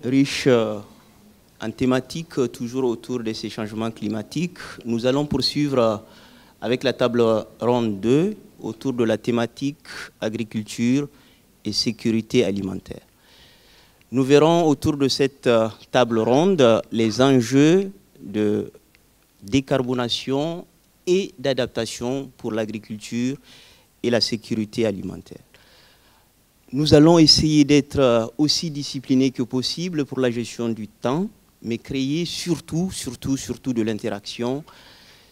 riche en thématiques, toujours autour de ces changements climatiques. Nous allons poursuivre avec la table ronde 2 autour de la thématique agriculture et sécurité alimentaire. Nous verrons autour de cette table ronde les enjeux de décarbonation et d'adaptation pour l'agriculture et la sécurité alimentaire. Nous allons essayer d'être aussi disciplinés que possible pour la gestion du temps, mais créer surtout de l'interaction.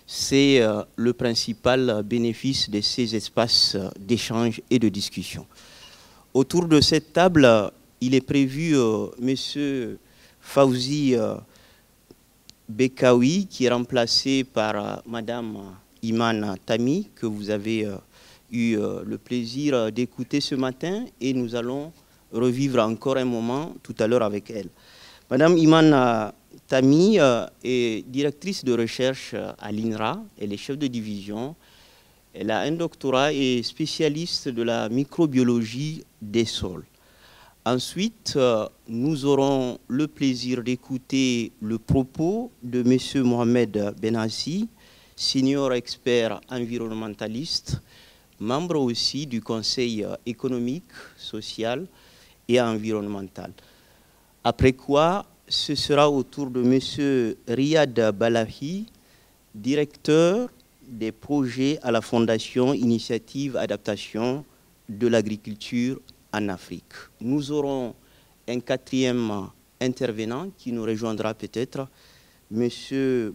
C'est le principal bénéfice de ces espaces d'échange et de discussion. Autour de cette table, il est prévu M. Fawzi Bekawi, qui est remplacé par Mme Imane Tami, que vous avez eu le plaisir d'écouter ce matin, et nous allons revivre encore un moment tout à l'heure avec elle. Mme Imane Tami est directrice de recherche à l'INRA, elle est chef de division, elle a un doctorat et spécialiste de la microbiologie des sols. Ensuite, nous aurons le plaisir d'écouter le propos de M. Mohamed Benassi, senior expert environnementaliste, membre aussi du Conseil économique, social et environnemental. Après quoi, ce sera au tour de M. Riyad Balahi, directeur des projets à la Fondation Initiative Adaptation de l'agriculture en Afrique. Nous aurons un quatrième intervenant qui nous rejoindra peut-être, M.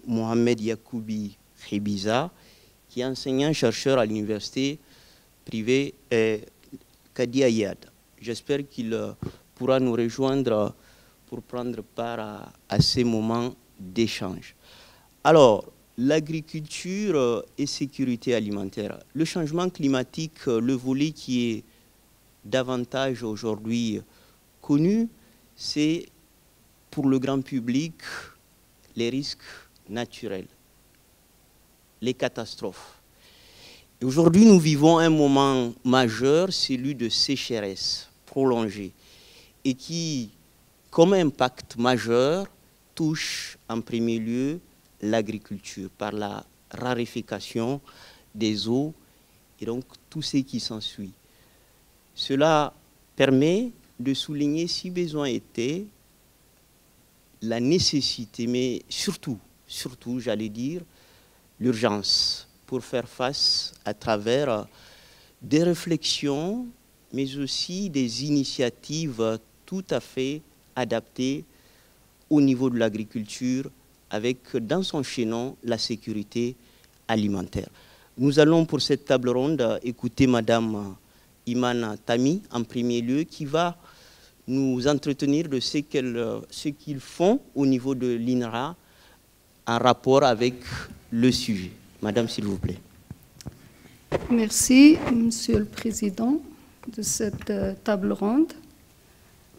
Mohamed Yacoubi Khibiza, qui est enseignant-chercheur à l'université privée Kadi Ayad. J'espère qu'il pourra nous rejoindre pour prendre part à ces moments d'échange. Alors, l'agriculture et sécurité alimentaire. Le changement climatique, le volet qui est davantage aujourd'hui connu, c'est pour le grand public les risques naturels, les catastrophes. Aujourd'hui, nous vivons un moment majeur, celui de sécheresse prolongée, et qui, comme impact majeur, touche en premier lieu l'agriculture par la raréfaction des eaux et donc tout ce qui s'ensuit. Cela permet de souligner, si besoin était, la nécessité, mais surtout, j'allais dire, l'urgence pour faire face à travers des réflexions, mais aussi des initiatives tout à fait adaptées au niveau de l'agriculture, avec dans son chaînon la sécurité alimentaire. Nous allons pour cette table ronde écouter Mme Imane Tami en premier lieu, qui va nous entretenir de ce qu'ils font au niveau de l'INRA en rapport avec le sujet. Madame, s'il vous plaît. Merci, Monsieur le Président, de cette table ronde.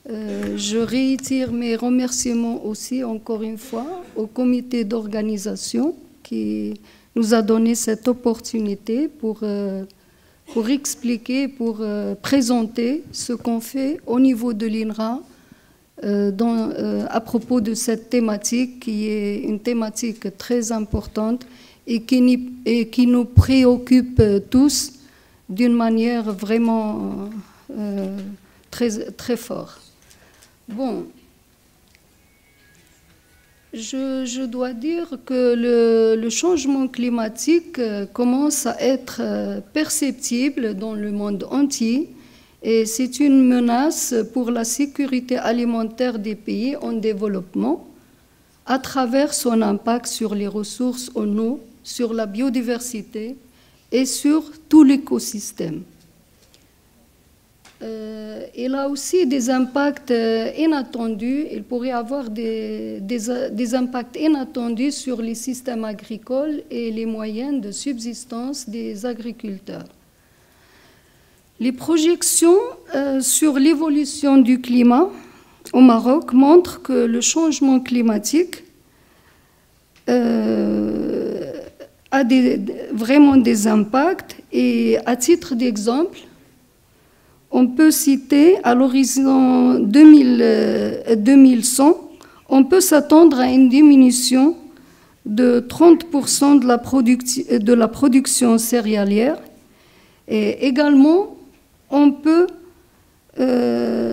Je réitère mes remerciements aussi, encore une fois, au comité d'organisation qui nous a donné cette opportunité pour expliquer, pour présenter ce qu'on fait au niveau de l'INRA à propos de cette thématique qui est une thématique très importante et qui nous préoccupe tous d'une manière vraiment très forte. Bon, je dois dire que le changement climatique commence à être perceptible dans le monde entier et c'est une menace pour la sécurité alimentaire des pays en développement à travers son impact sur les ressources en eau, sur la biodiversité et sur tout l'écosystème. Il a aussi des impacts inattendus, il pourrait avoir des impacts inattendus sur les systèmes agricoles et les moyens de subsistance des agriculteurs. Les projections sur l'évolution du climat au Maroc montrent que le changement climatique a vraiment des impacts et à titre d'exemple, on peut citer à l'horizon 2100, on peut s'attendre à une diminution de 30% de la production céréalière. Et également, on peut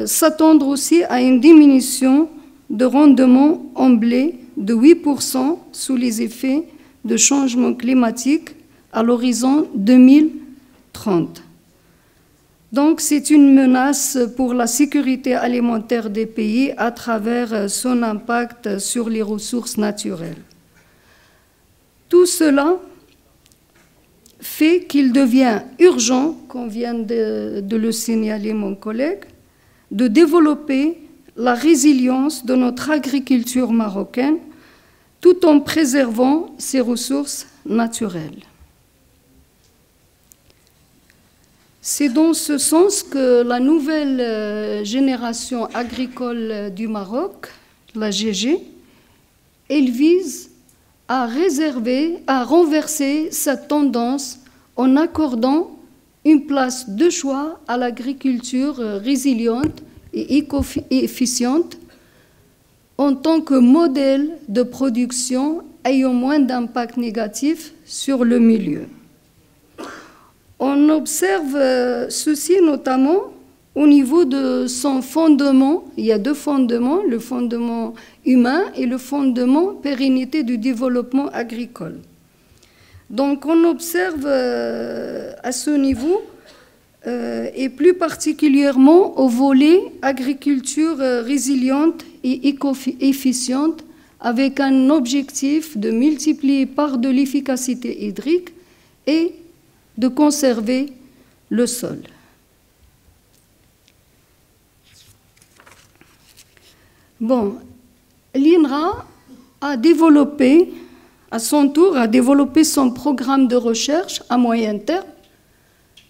s'attendre aussi à une diminution de rendement en blé de 8% sous les effets de changement climatique à l'horizon 2030. Donc, c'est une menace pour la sécurité alimentaire des pays à travers son impact sur les ressources naturelles. Tout cela fait qu'il devient urgent, comme vient de le signaler mon collègue, de développer la résilience de notre agriculture marocaine tout en préservant ses ressources naturelles. C'est dans ce sens que la nouvelle génération agricole du Maroc, la GG, elle vise à renverser cette tendance en accordant une place de choix à l'agriculture résiliente et éco-efficiente en tant que modèle de production ayant moins d'impact négatif sur le milieu. On observe ceci notamment au niveau de son fondement. Il y a deux fondements, le fondement humain et le fondement pérennité du développement agricole. Donc on observe à ce niveau, et plus particulièrement au volet agriculture résiliente et éco-efficiente, avec un objectif de multiplier par de l'efficacité hydrique et de conserver le sol. Bon, l'INRA a développé, à son tour, son programme de recherche à moyen terme,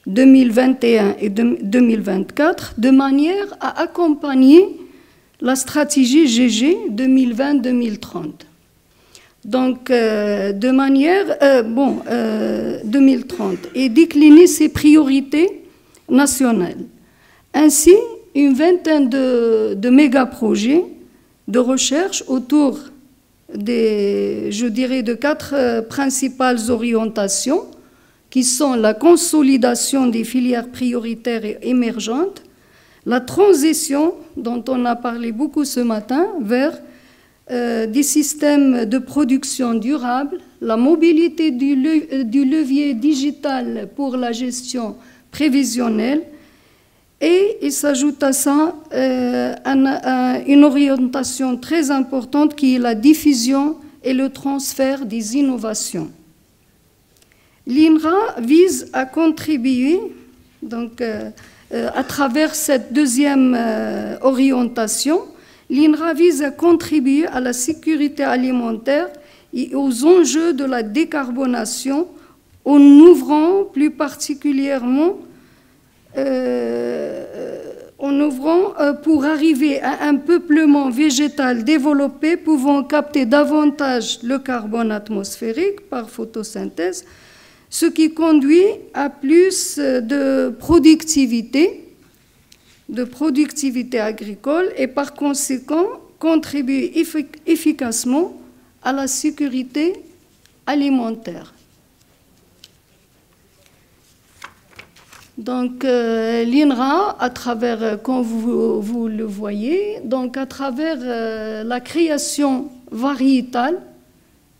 2021 et 2024, de manière à accompagner la stratégie GG 2020-2030. Donc, 2030, et décliner ses priorités nationales. Ainsi, une vingtaine de méga-projets de recherche autour de 4 principales orientations qui sont la consolidation des filières prioritaires et émergentes, la transition, dont on a parlé beaucoup ce matin, vers des systèmes de production durables, la mobilité du levier digital pour la gestion prévisionnelle, et il s'ajoute à ça une orientation très importante qui est la diffusion et le transfert des innovations. L'INRA vise à contribuer, donc, à travers cette deuxième orientation, l'INRA vise à contribuer à la sécurité alimentaire et aux enjeux de la décarbonation en ouvrant plus particulièrement pour arriver à un peuplement végétal développé pouvant capter davantage le carbone atmosphérique par photosynthèse, ce qui conduit à plus de productivité agricole et par conséquent contribuer efficacement à la sécurité alimentaire. Donc, l'INRA, à travers, comme vous le voyez, donc à travers la création variétale,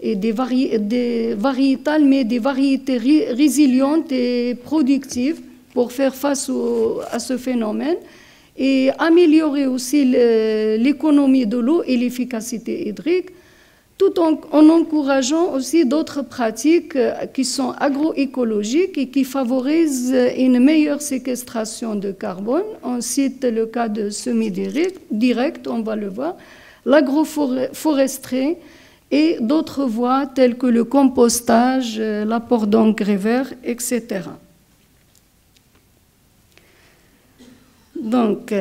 et des variétales, mais des variétés résilientes et productives pour faire face à ce phénomène, et améliorer aussi l'économie de l'eau et l'efficacité hydrique, tout en encourageant aussi d'autres pratiques qui sont agroécologiques et qui favorisent une meilleure séquestration de carbone. On cite le cas de semi-direct, on va le voir, l'agroforesterie et d'autres voies telles que le compostage, l'apport d'engrais verts, etc. Donc,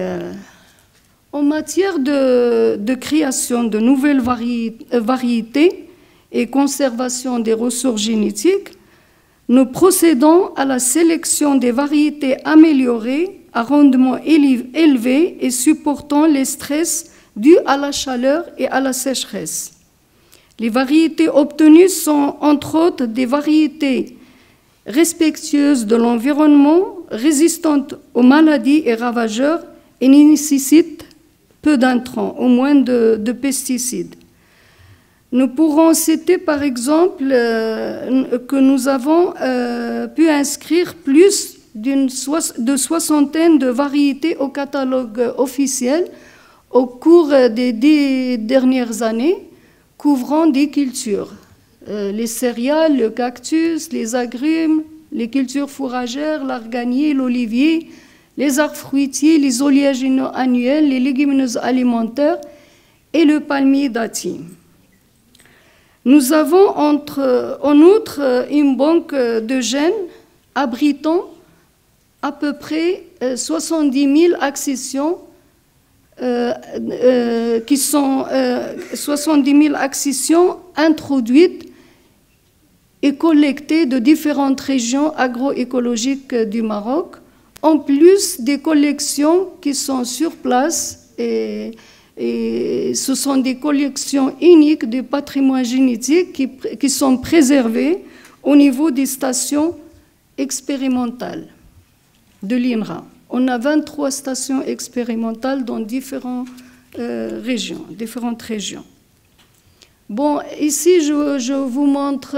en matière de création de nouvelles variétés et conservation des ressources génétiques, nous procédons à la sélection des variétés améliorées à rendement élevé et supportant les stress dus à la chaleur et à la sécheresse. Les variétés obtenues sont entre autres des variétés respectueuses de l'environnement, résistantes aux maladies et ravageurs et nécessitent peu d'intrants, au moins de pesticides. Nous pourrons citer par exemple que nous avons pu inscrire plus de soixantaine de variétés au catalogue officiel au cours des 10 dernières années, couvrant 10 cultures. Les céréales, le cactus, les agrumes, les cultures fourragères, l'arganier, l'olivier, les arbres fruitiers, les oléagineux annuels, les légumineuses alimentaires et le palmier dattier. Nous avons en outre une banque de gènes abritant à peu près 70 000 accessions 70 000 accessions introduites et collectées de différentes régions agroécologiques du Maroc, en plus des collections qui sont sur place et ce sont des collections uniques du patrimoine génétique qui sont préservées au niveau des stations expérimentales de l'INRA. On a 23 stations expérimentales dans différentes régions. Bon, ici, je vous montre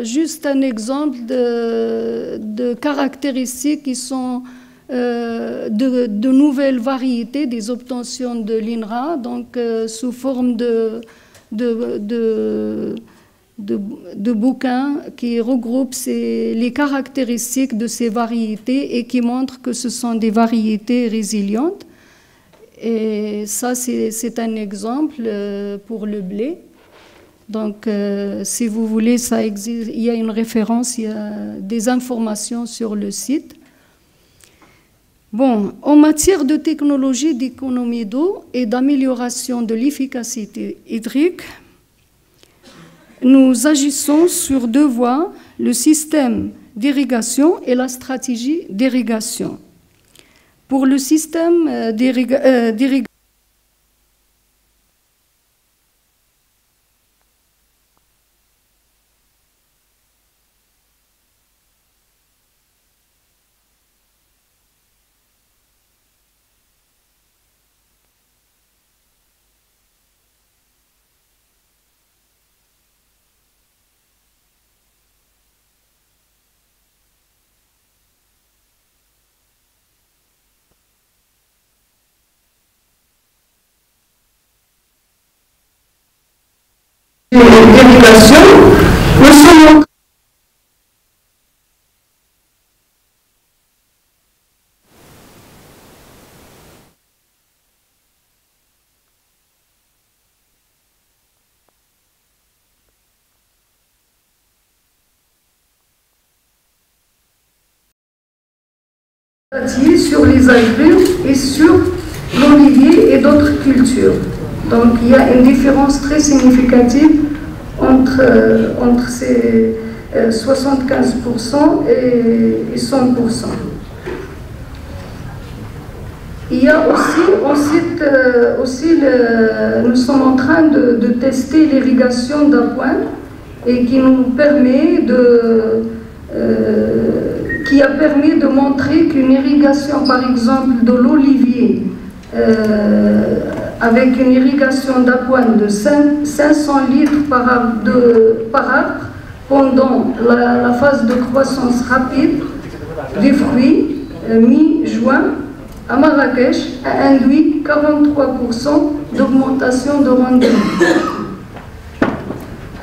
juste un exemple de caractéristiques qui sont de nouvelles variétés des obtentions de l'INRA, donc sous forme de bouquins qui regroupent les caractéristiques de ces variétés et qui montrent que ce sont des variétés résilientes. Et ça, c'est un exemple pour le blé. Donc, si vous voulez, ça existe, il y a une référence, il y a des informations sur le site. Bon, en matière de technologie d'économie d'eau et d'amélioration de l'efficacité hydrique, nous agissons sur deux voies, le système d'irrigation et la stratégie d'irrigation. Pour le système d'irrigation, nous sommes sur les agrumes et sur l'olivier et d'autres cultures. Donc il y a une différence très significative entre ces 75% et 100%. Il y a aussi, nous sommes en train de tester l'irrigation d'appoint et qui nous permet qui a permis de montrer qu'une irrigation, par exemple, de l'olivier, avec une irrigation d'appoint de 500 litres par arbre pendant la phase de croissance rapide des fruits, mi-juin, à Marrakech, a induit 43% d'augmentation de rendement.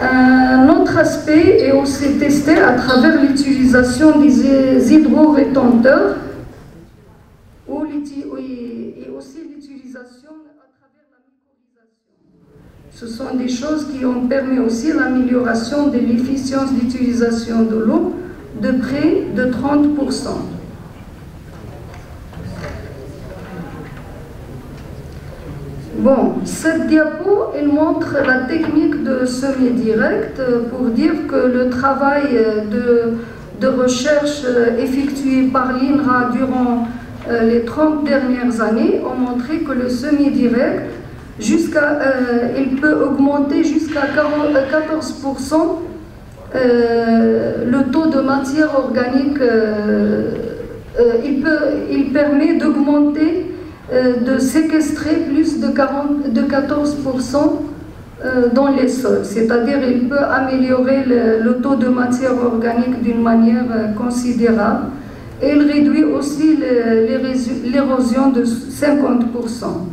Un autre aspect est aussi testé à travers l'utilisation des hydro-rétenteurs et aussi l'utilisation à travers la mycorhisation. Ce sont des choses qui ont permis aussi l'amélioration de l'efficience d'utilisation de l'eau de près de 30%. Bon, cette diapo, elle montre la technique de semis direct pour dire que le travail de recherche effectué par l'INRA durant les 30 dernières années ont montré que le semi-direct, il peut augmenter jusqu'à 14% le taux de matière organique. Il permet d'augmenter, de séquestrer plus de 14% dans les sols, c'est-à-dire il peut améliorer le taux de matière organique d'une manière considérable, et il réduit aussi l'érosion de 50%.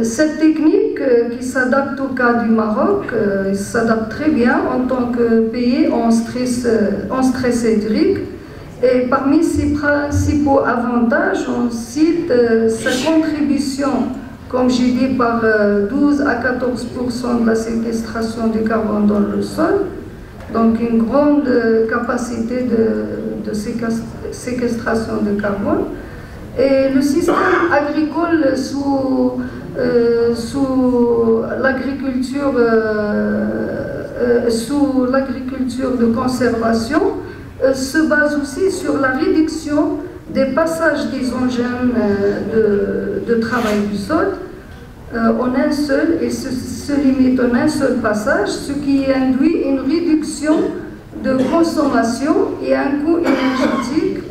Cette technique qui s'adapte au cas du Maroc, s'adapte très bien en tant que pays en stress hydrique, et parmi ses principaux avantages, on cite sa contribution, comme j'ai dit, par 12 à 14% de la séquestration du carbone dans le sol, donc une grande capacité de séquestration de carbone. Et le système agricole sous l'agriculture de conservation se base aussi sur la réduction des passages des engins de travail du sol en un seul, et se limite en un seul passage, ce qui induit une réduction de consommation et un coût énergétique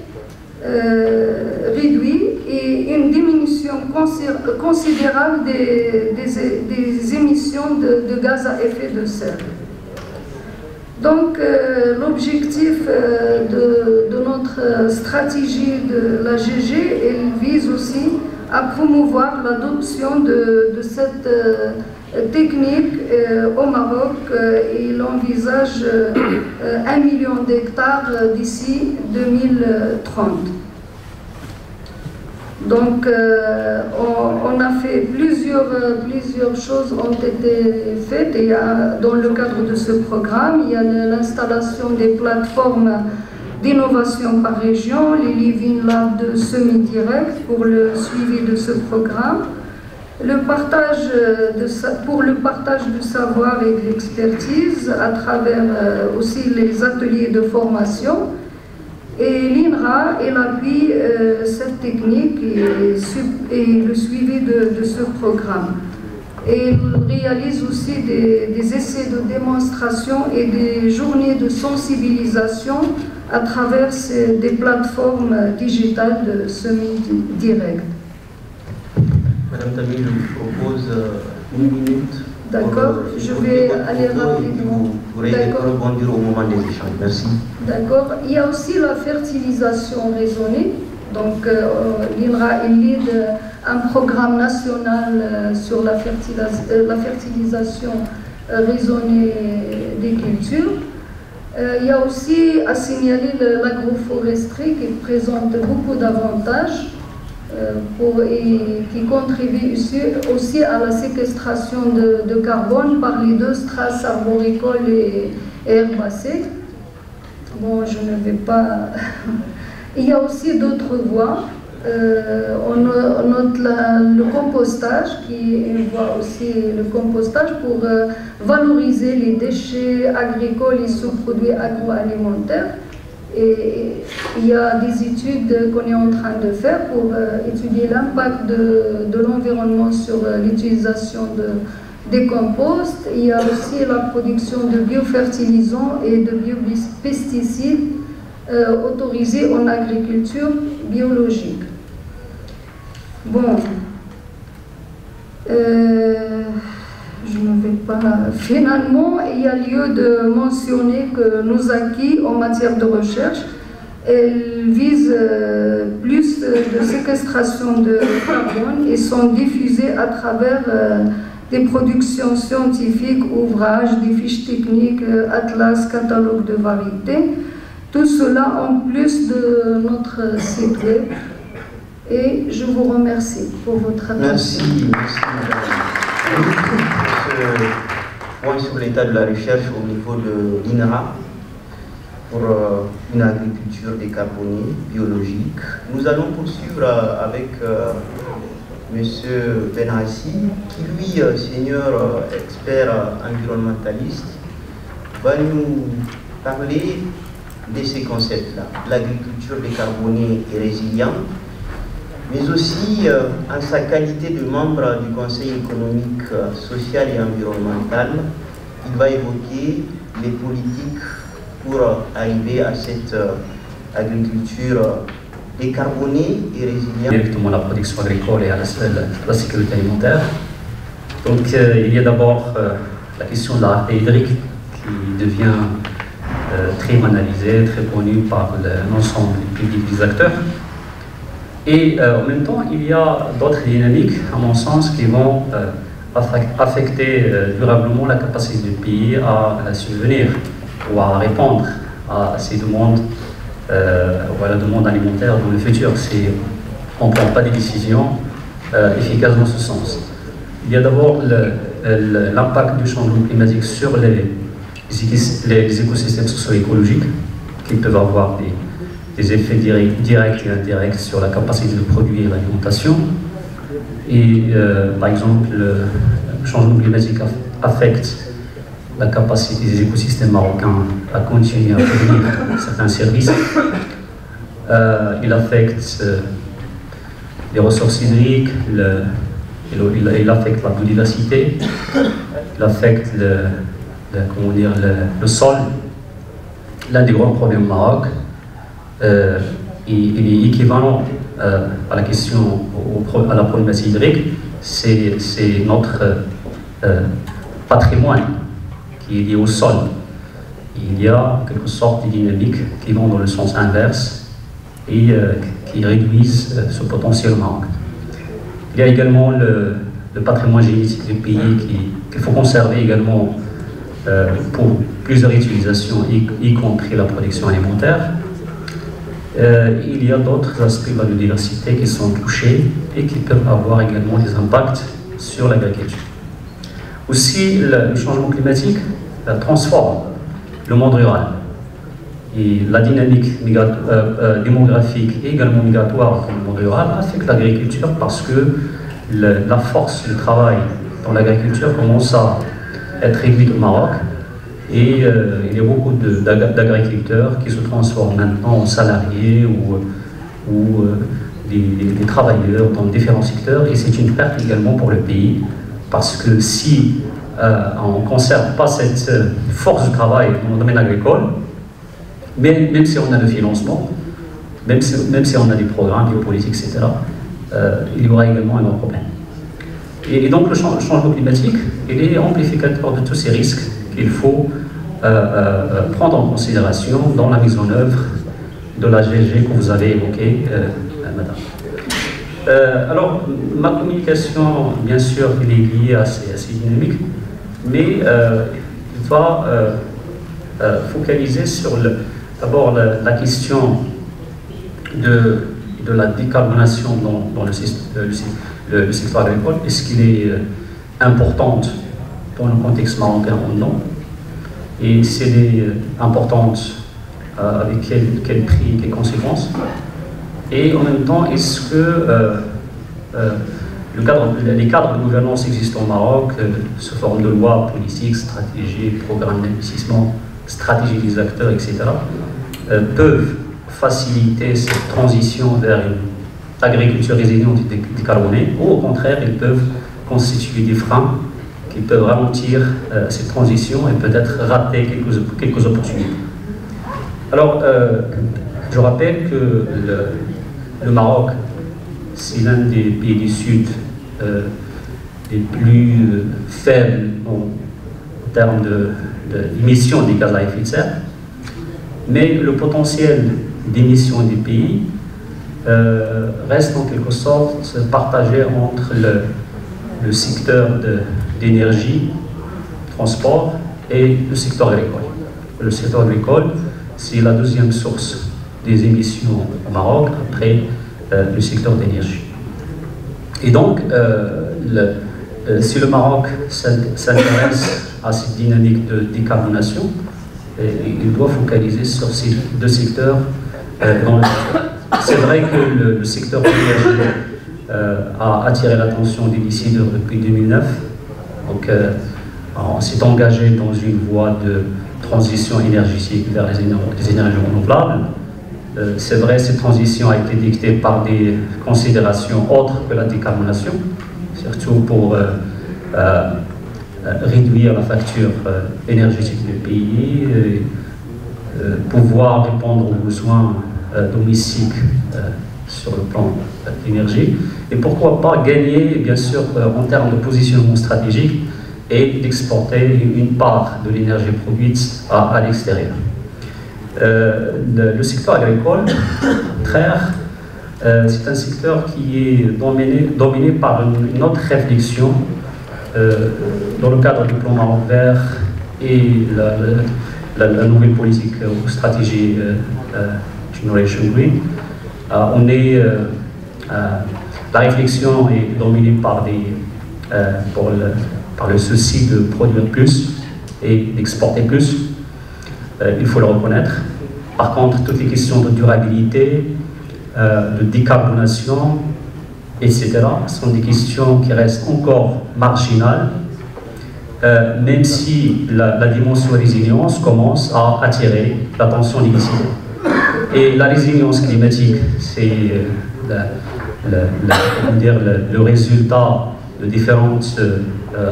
réduit et une diminution considérable des émissions de gaz à effet de serre. Donc l'objectif de notre stratégie de la GG, elle vise aussi à promouvoir l'adoption de cette technique au Maroc. Il envisage 1 million d'hectares d'ici 2030. Donc on a fait plusieurs choses ont été faites, et dans le cadre de ce programme, il y a l'installation des plateformes d'innovation par région, les Living Labs de semi-direct pour le suivi de ce programme, pour le partage du savoir et de l'expertise à travers aussi les ateliers de formation. Et l'INRA, elle appuie cette technique et le suivi de ce programme. Et il réalise aussi des essais de démonstration et des journées de sensibilisation à travers des plateformes digitales de semi-direct. Madame Tami, je vous propose 1 minute. D'accord, je vais aller rapidement. Vous pourrez rebondir au moment des échanges. Merci. D'accord. Il y a aussi la fertilisation raisonnée. Donc, l'INRA lead un programme national sur la fertilisation raisonnée des cultures. Il y a aussi à signaler l'agroforesterie qui présente beaucoup d'avantages et qui contribue aussi à la séquestration de carbone par les 2 strass arboricoles et herbacées. Bon, je ne vais pas... Il y a aussi d'autres voies. On note le compostage, qui est une voie aussi, le compostage pour valoriser les déchets agricoles et sous-produits agroalimentaires. Et il y a des études qu'on est en train de faire pour étudier l'impact de l'environnement sur l'utilisation des composts. Il y a aussi la production de biofertilisants et de biopesticides autorisés en agriculture biologique. Bon, je ne vais pas... Finalement, il y a lieu de mentionner que nos acquis en matière de recherche, elles visent plus de séquestration de carbone et sont diffusées à travers des productions scientifiques, ouvrages, des fiches techniques, atlas, catalogues de variétés. Tout cela en plus de notre site web. Et je vous remercie pour votre attention. Merci ce point sur l'état de la recherche au niveau de l'INRA pour une agriculture décarbonée, biologique. Nous allons poursuivre avec M. Benassi, qui lui, senior expert environnementaliste, va nous parler de ces concepts-là, l'agriculture décarbonée et résiliente, mais aussi en sa qualité de membre du Conseil économique, social et environnemental, il va évoquer les politiques pour arriver à cette agriculture décarbonée et résiliente. Directement à la production agricole et à la sécurité alimentaire. Donc il y a d'abord la question de la rareté hydrique qui devient très banalisée, très connue par l'ensemble du public des acteurs. Et en même temps, il y a d'autres dynamiques, à mon sens, qui vont affecter durablement la capacité du pays à subvenir ou à répondre à ces demandes, ou à la demande alimentaire dans le futur, si on ne prend pas des décisions efficaces dans ce sens. Il y a d'abord l'impact du changement climatique sur les écosystèmes socio-écologiques, qui peuvent avoir des effets directs et indirects sur la capacité de produire l'alimentation. Et par exemple, le changement climatique affecte la capacité des écosystèmes marocains à continuer à fournir certains services. Il affecte les ressources hydriques, il affecte la biodiversité, il affecte le sol. L'un des grands problèmes au Maroc, il est équivalent à la question, à la problématique hydrique, c'est notre patrimoine qui est lié au sol. Il y a quelque sorte de dynamiques qui vont dans le sens inverse et qui réduisent ce potentiel au Maroc. Il y a également le patrimoine génétique du pays qu'il faut conserver également pour plusieurs utilisations, y compris la production alimentaire. Il y a d'autres aspects de la biodiversité qui sont touchés et qui peuvent avoir également des impacts sur l'agriculture. Aussi, le changement climatique transforme le monde rural. Et la dynamique démographique et également migratoire dans le monde rural affecte l'agriculture parce que la force de travail dans l'agriculture commence à être réduite au Maroc. Et il y a beaucoup d'agriculteurs qui se transforment maintenant en salariés ou des travailleurs dans différents secteurs. Et c'est une perte également pour le pays parce que si on ne conserve pas cette force de travail dans le domaine agricole, même si on a le financement, même si on a des programmes, des politiques, etc., il y aura également un autre problème. Et donc le changement climatique, il est amplificateur de tous ces risques qu'il faut prendre en considération dans la mise en œuvre de la GG que vous avez évoquée, madame. Alors, ma communication, bien sûr, elle est liée à ces dynamiques, mais il va focaliser sur d'abord la question de la décarbonation dans le secteur agricole. Est-ce qu'il est importante dans le contexte marocain ou non? Et si elle est importante, avec quel prix, quelles conséquences? Et en même temps, est-ce que les cadres de gouvernance existent au Maroc, sous forme de lois, politiques, stratégies, programmes d'investissement, stratégies des acteurs, etc., peuvent faciliter cette transition vers une agriculture résiliente et décarbonée, ou au contraire, ils peuvent constituer des freins qui peuvent ralentir cette transition et peut-être rater quelques opportunités. Alors, je rappelle que le Maroc, c'est l'un des pays du Sud les plus faibles en termes d'émissions de gaz à effet de serre, mais le potentiel d'émissions des pays reste en quelque sorte partagé entre le secteur d'énergie, transport et le secteur agricole. Le secteur agricole, c'est la deuxième source des émissions au Maroc après le secteur d'énergie. Et donc, si le Maroc s'intéresse à cette dynamique de décarbonation, il doit focaliser sur ces deux secteurs. C'est vrai que le secteur d'énergie a attiré l'attention des décideurs depuis 2009. Donc, on s'est engagé dans une voie de transition énergétique vers les énergies renouvelables. C'est vrai, cette transition a été dictée par des considérations autres que la décarbonation, surtout pour réduire la facture énergétique du pays, pouvoir répondre aux besoins domestiques sur le plan de l'énergie, et pourquoi pas gagner, bien sûr, en termes de positionnement stratégique et d'exporter une part de l'énergie produite à l'extérieur. Le secteur agricole, c'est un secteur qui est dominé par une autre réflexion dans le cadre du plan Maroc vert et la nouvelle politique ou stratégie Generation Green. La réflexion est dominée par le souci de produire plus et d'exporter plus. Il faut le reconnaître. Par contre, toutes les questions de durabilité, de décarbonation, etc., sont des questions qui restent encore marginales, même si la dimension résilience commence à attirer l'attention des décideurs. Et la résilience climatique, c'est le résultat de différentes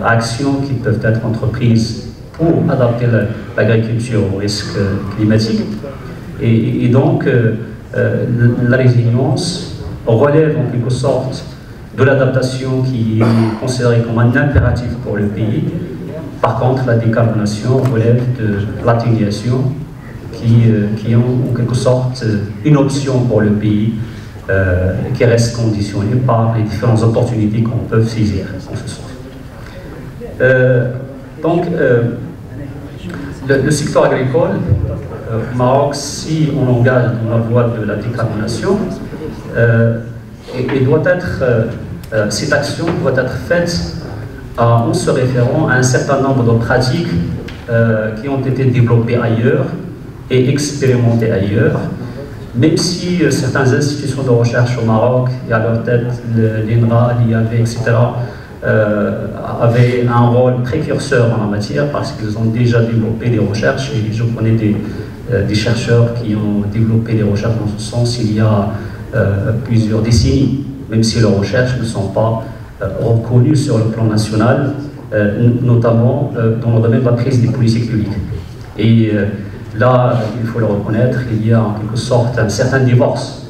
actions qui peuvent être entreprises pour adapter l'agriculture aux risques climatiques. Et donc, la résilience relève en quelque sorte de l'adaptation qui est considérée comme un impératif pour le pays. Par contre, la décarbonation relève de l'atténuation qui ont en quelque sorte une option pour le pays qui reste conditionnée par les différentes opportunités qu'on peut saisir en ce sens. Donc, le secteur agricole au Maroc, si on engage dans la voie de la décarbonation, cette action doit être faite en se référant à un certain nombre de pratiques qui ont été développées ailleurs et expérimentées ailleurs, même si certaines institutions de recherche au Maroc, et à leur tête l'INRA, l'IAV, etc., avaient un rôle précurseur en la matière parce qu'ils ont déjà développé des recherches, et je connais des chercheurs qui ont développé des recherches dans ce sens il y a plusieurs décennies, même si leurs recherches ne sont pas reconnues sur le plan national, notamment dans le domaine de la prise des politiques publiques. Et là, il faut le reconnaître, il y a en quelque sorte un certain divorce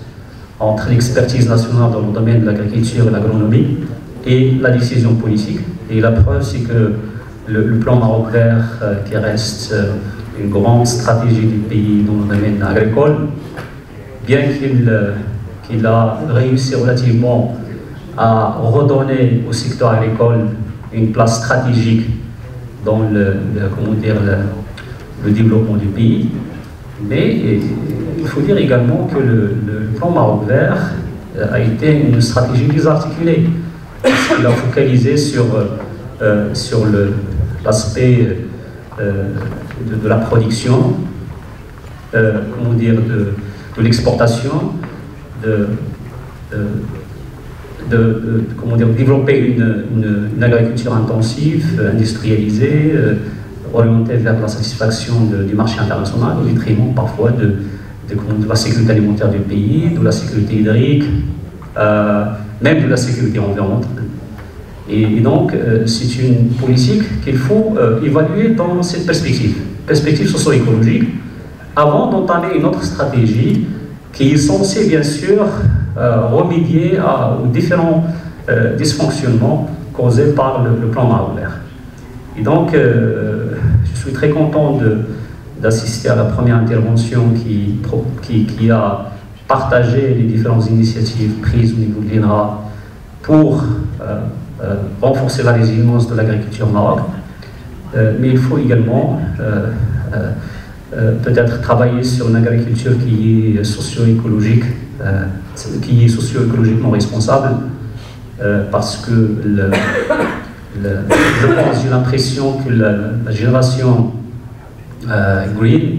entre l'expertise nationale dans le domaine de l'agriculture et de l'agronomie et la décision politique. Et la preuve, c'est que le plan Maroc vert, qui reste une grande stratégie du pays dans le domaine agricole, bien qu'il a réussi relativement à redonner au secteur agricole une place stratégique dans le développement du pays, mais il faut dire également que le plan Maroc vert a été une stratégie désarticulée. Il a focalisé sur l'aspect de la production, de l'exportation, développer une agriculture intensive, industrialisée, orientée vers la satisfaction du marché international, au détriment parfois de la sécurité alimentaire du pays, de la sécurité hydrique, même de la sécurité environnementale. Et donc, c'est une politique qu'il faut évaluer dans cette perspective socio-écologique, avant d'entamer une autre stratégie qui est censée, bien sûr, remédier aux différents dysfonctionnements causés par le plan Maroc vert. Et donc, je suis très content d'assister à la première intervention qui a partagé les différentes initiatives prises au niveau de l'INRA pour renforcer la résilience de l'agriculture au Maroc. Mais il faut également peut-être travailler sur une agriculture qui est socio-écologique, socio-écologiquement responsable, parce que je pense, j'ai l'impression que la génération green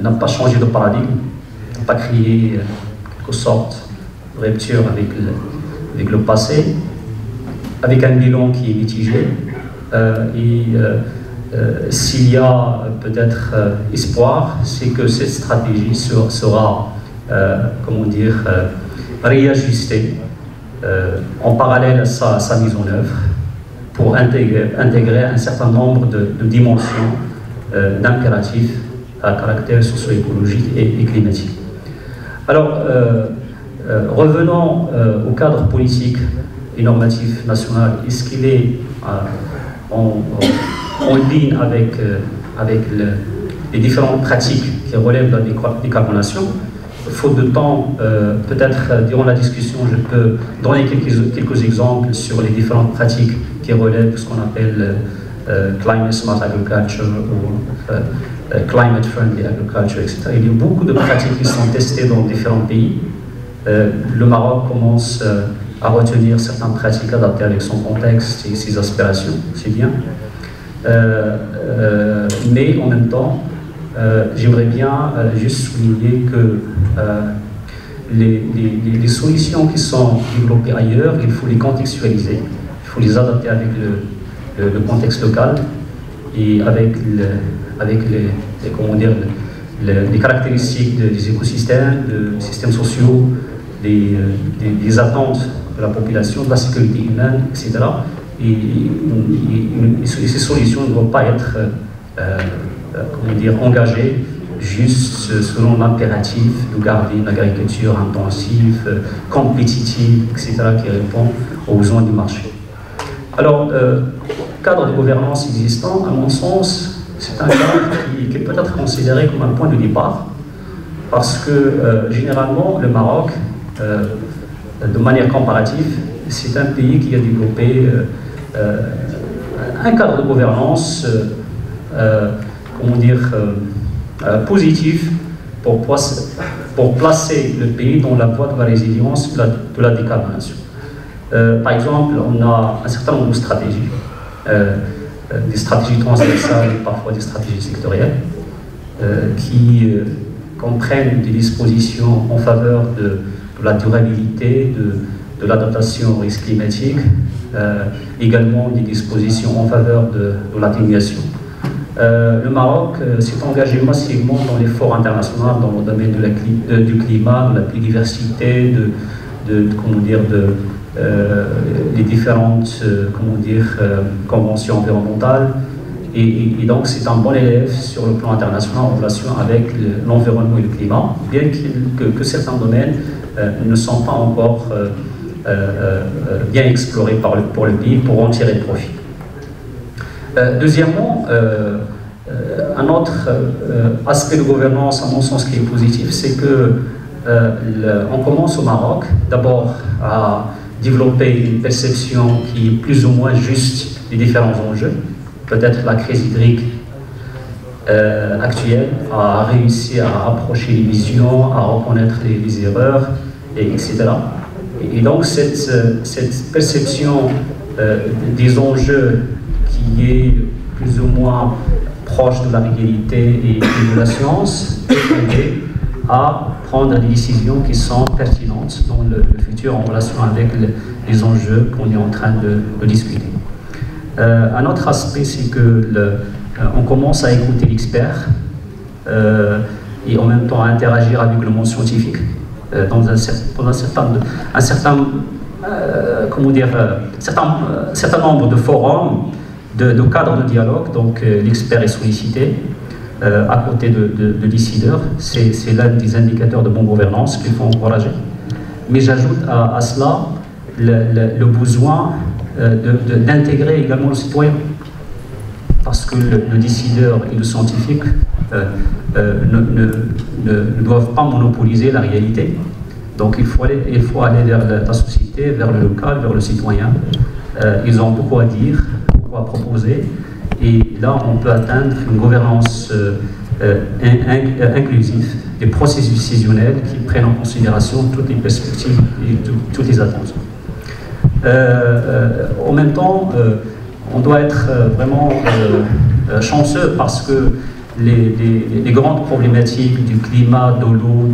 n'a pas changé de paradigme, n'a pas créé quelque sorte de rupture avec le passé, avec un bilan qui est mitigé. s'il y a peut-être espoir, c'est que cette stratégie sera, comment dire, réajustée en parallèle à sa mise en œuvre pour intégrer un certain nombre de dimensions d'impératifs à caractère socio-écologique et climatique. Alors, revenons au cadre politique et normatif national. Est-ce qu'il est en ligne avec les différentes pratiques qui relèvent de la décarbonation? Faute de temps, peut-être durant la discussion, je peux donner quelques exemples sur les différentes pratiques qui relèvent de ce qu'on appelle climate smart agriculture ou climate friendly agriculture, etc. Il y a beaucoup de pratiques qui sont testées dans différents pays. Le Maroc commence à retenir certaines pratiques adaptées avec son contexte et ses aspirations, c'est bien. Mais en même temps, j'aimerais bien juste souligner que les solutions qui sont développées ailleurs, il faut les contextualiser, il faut les adapter avec le contexte local et avec les caractéristiques des écosystèmes, des systèmes sociaux, des attentes de la population, de la sécurité humaine, etc. Et ces solutions ne doivent pas être engagées juste selon l'impératif de garder une agriculture intensive, compétitive, etc., qui répond aux besoins du marché. Alors, cadre de gouvernance existant, à mon sens, c'est un cadre qui est peut-être considéré comme un point de départ, parce que généralement, le Maroc, de manière comparative, c'est un pays qui a développé un cadre de gouvernance, positif pour placer le pays dans la voie de la résilience de la décarbonation. Par exemple, on a un certain nombre de stratégies, des stratégies transversales et parfois des stratégies sectorielles, qui comprennent des dispositions en faveur de la durabilité, de l'adaptation aux risques climatiques, également des dispositions en faveur de l'atténuation. Le Maroc s'est engagé massivement dans l'effort international dans le domaine du climat, de la biodiversité, les différentes conventions environnementales. Et donc c'est un bon élève sur le plan international en relation avec l'environnement et le climat, bien que certains domaines ne sont pas encore bien explorés pour le pays pour en tirer profit. Deuxièmement, un autre aspect de gouvernance, à mon sens, qui est positif, c'est que on commence au Maroc d'abord à développer une perception qui est plus ou moins juste des différents enjeux. Peut-être la crise hydrique actuelle a réussi à rapprocher les visions, à reconnaître les erreurs, etc. Et donc cette perception des enjeux qui est plus ou moins proche de la réalité et de la science, et à prendre des décisions qui sont pertinentes dans le futur en relation avec les enjeux qu'on est en train de discuter. Un autre aspect, c'est que on commence à écouter l'expert et en même temps à interagir avec le monde scientifique dans un certain nombre de forums, de cadres de dialogue. Donc l'expert est sollicité à côté de décideurs. C'est l'un des indicateurs de bonne gouvernance qu'il faut encourager. Mais j'ajoute à cela le besoin d'intégrer également le citoyen, parce que le décideur et le scientifique ne doivent pas monopoliser la réalité. Donc il faut aller vers la société, vers le local, vers le citoyen. Ils ont beaucoup à dire, beaucoup à proposer, et là on peut atteindre une gouvernance inclusive, des processus décisionnels qui prennent en considération toutes les perspectives et toutes les attentes. En même temps, on doit être vraiment chanceux, parce que les grandes problématiques du climat, de l'eau,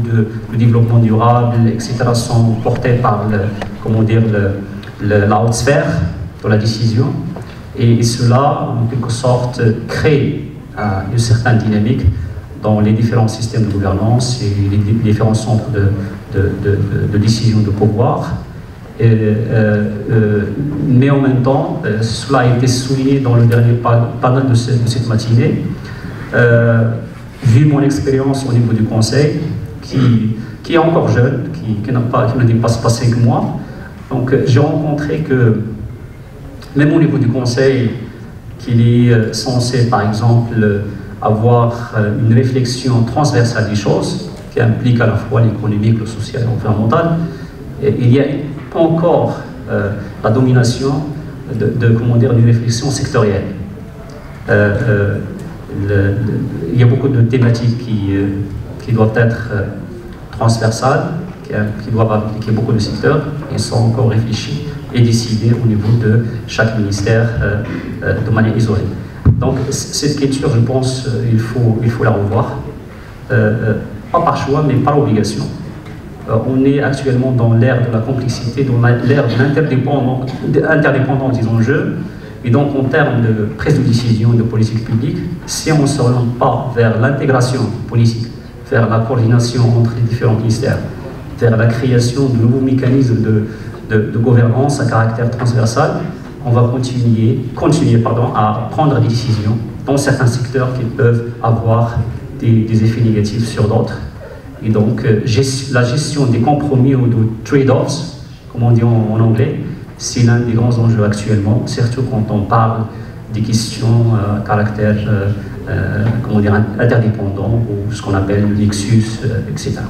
du développement durable, etc. sont portées par la haute sphère de la décision. Et cela, en quelque sorte, crée une certaine dynamique dans les différents systèmes de gouvernance et les différents centres de décision de pouvoir. Mais en même temps, cela a été souligné dans le dernier panel de cette matinée. Vu mon expérience au niveau du Conseil, qui est encore jeune, qui ne dépasse pas 5 mois, donc j'ai rencontré que, même au niveau du Conseil, qu'il est censé, par exemple, avoir une réflexion transversale des choses, qui implique à la fois l'économique, le social et l'environnemental, il y a encore la domination d'une réflexion sectorielle. Il y a beaucoup de thématiques qui doivent être transversales, qui doivent impliquer beaucoup de secteurs, et sont encore réfléchis et décidés au niveau de chaque ministère de manière isolée. Donc cette question, je pense, il faut la revoir, pas par choix, mais par obligation. On est actuellement dans l'ère de la complexité, dans l'ère de l'interdépendance des enjeux, et donc en termes de prise de décision de politique publique, si on ne s'oriente pas vers l'intégration politique, vers la coordination entre les différents ministères, vers la création de nouveaux mécanismes de gouvernance à caractère transversal, on va continuer à prendre des décisions dans certains secteurs qui peuvent avoir des effets négatifs sur d'autres. Et donc, la gestion des compromis ou de trade-offs, comme on dit en anglais, c'est l'un des grands enjeux actuellement, surtout quand on parle des questions à caractère interdépendant, ou ce qu'on appelle le nexus, etc.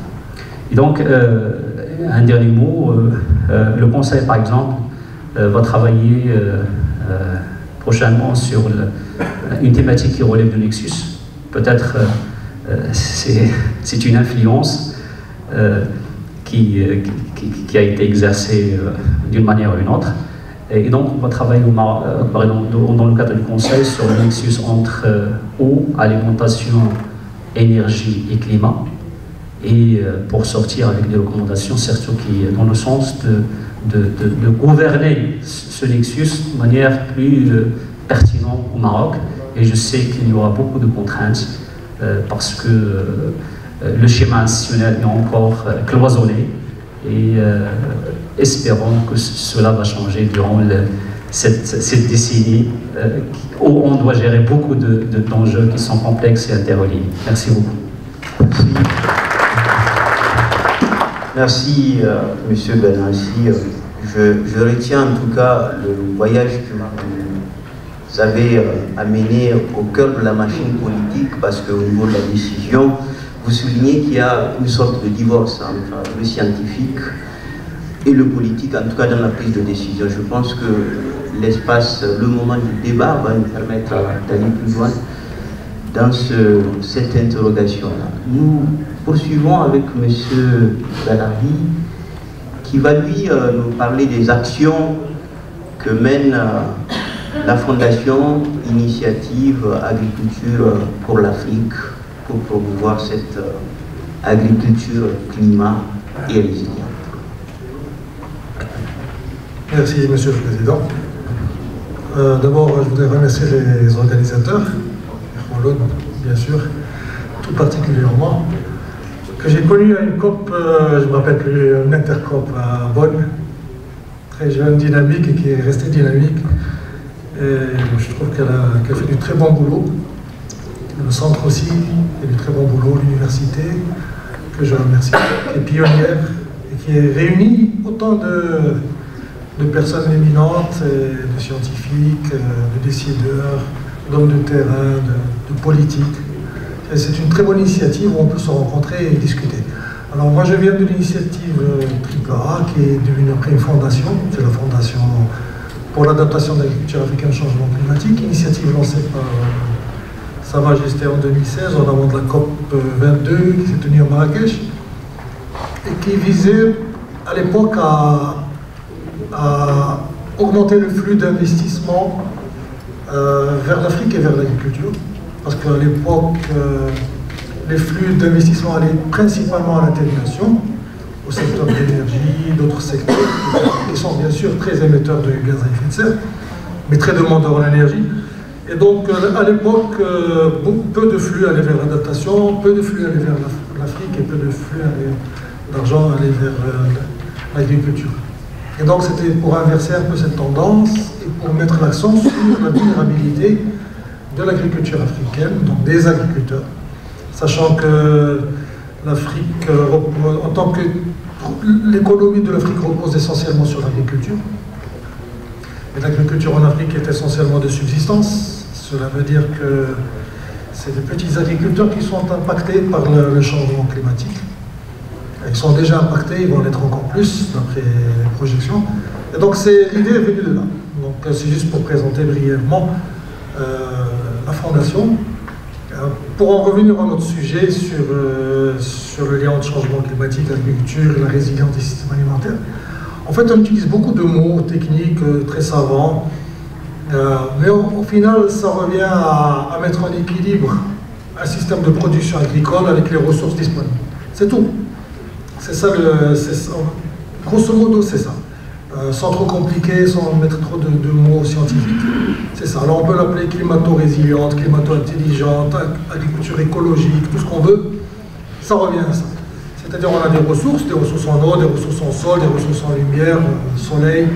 Et donc, un dernier mot, le Conseil, par exemple, va travailler prochainement sur une thématique qui relève du nexus. Peut-être c'est une influence qui a été exercée d'une manière ou d'une autre. Et donc, on va travailler dans le cadre du Conseil sur le nexus entre eau, alimentation, énergie et climat, et pour sortir avec des recommandations, surtout qui dans le sens de gouverner ce nexus de manière plus pertinente au Maroc. Et je sais qu'il y aura beaucoup de contraintes parce que le schéma institutionnel est encore cloisonné, et espérons que cela va changer durant cette décennie où on doit gérer beaucoup d'enjeux qui sont complexes et interreliés. Merci beaucoup. Merci, Monsieur Benassi. Je retiens en tout cas le voyage que vous avez amené au cœur de la machine politique, parce qu'au niveau de la décision, vous soulignez qu'il y a une sorte de divorce entre le scientifique et le politique, en tout cas dans la prise de décision. Je pense que le moment du débat va nous permettre d'aller plus loin dans cette interrogation-là. Nous poursuivons avec M. Benardi, qui va lui nous parler des actions que mène la Fondation Initiative Agriculture pour l'Afrique pour promouvoir cette agriculture climat et résiliente. Merci, Monsieur le Président. D'abord, je voudrais remercier les organisateurs, bien sûr, tout particulièrement, que j'ai connu à une COP, je me rappelle plus, une intercop à Bonn, très jeune, dynamique, et qui est restée dynamique. Et je trouve qu'elle fait du très bon boulot. Le centre aussi fait du très bon boulot, l'université, que je remercie, qui est pionnière et qui réunit autant de personnes éminentes, de scientifiques, de décideurs, d'hommes de terrain, de politiques. C'est une très bonne initiative où on peut se rencontrer et discuter. Alors moi je viens de l'initiative AAA, qui est devenue après une fondation, c'est la Fondation pour l'adaptation de l'agriculture africaine au changement climatique, initiative lancée par Sa Majesté en 2016 en amont de la COP 22 qui s'est tenue à Marrakech, et qui visait à l'époque à augmenter le flux d'investissement vers l'Afrique et vers l'agriculture, parce qu'à l'époque, les flux d'investissement allaient principalement à l'intégration, au secteur de l'énergie, d'autres secteurs, qui sont bien sûr très émetteurs de gaz à effet de serre, mais très demandeur en énergie. Et donc, à l'époque, peu de flux allaient vers l'adaptation, peu de flux allaient vers l'Afrique et peu de flux d'argent allaient vers l'agriculture. Et donc, c'était pour inverser un peu cette tendance et pour mettre l'accent sur la vulnérabilité de l'agriculture africaine, donc des agriculteurs, sachant que l'Afrique, en tant que l'économie de l'Afrique repose essentiellement sur l'agriculture. Et l'agriculture en Afrique est essentiellement de subsistance. Cela veut dire que c'est des petits agriculteurs qui sont impactés par le changement climatique. Ils sont déjà impactés, ils vont l'être encore plus d'après les projections. Et donc l'idée est venue de là. Donc c'est juste pour présenter brièvement la fondation. Pour en revenir à notre sujet sur le lien entre changement climatique, agriculture et la résilience des systèmes alimentaires, en fait on utilise beaucoup de mots techniques très savants, mais au final ça revient à mettre en équilibre un système de production agricole avec les ressources disponibles. C'est tout. C'est ça, grosso modo c'est ça. Sans trop compliquer, sans mettre trop de mots scientifiques. C'est ça. Alors on peut l'appeler climato-résiliente, climato-intelligente, agriculture écologique, tout ce qu'on veut, ça revient à ça. C'est-à-dire on a des ressources en eau, des ressources en sol, des ressources en lumière, en soleil,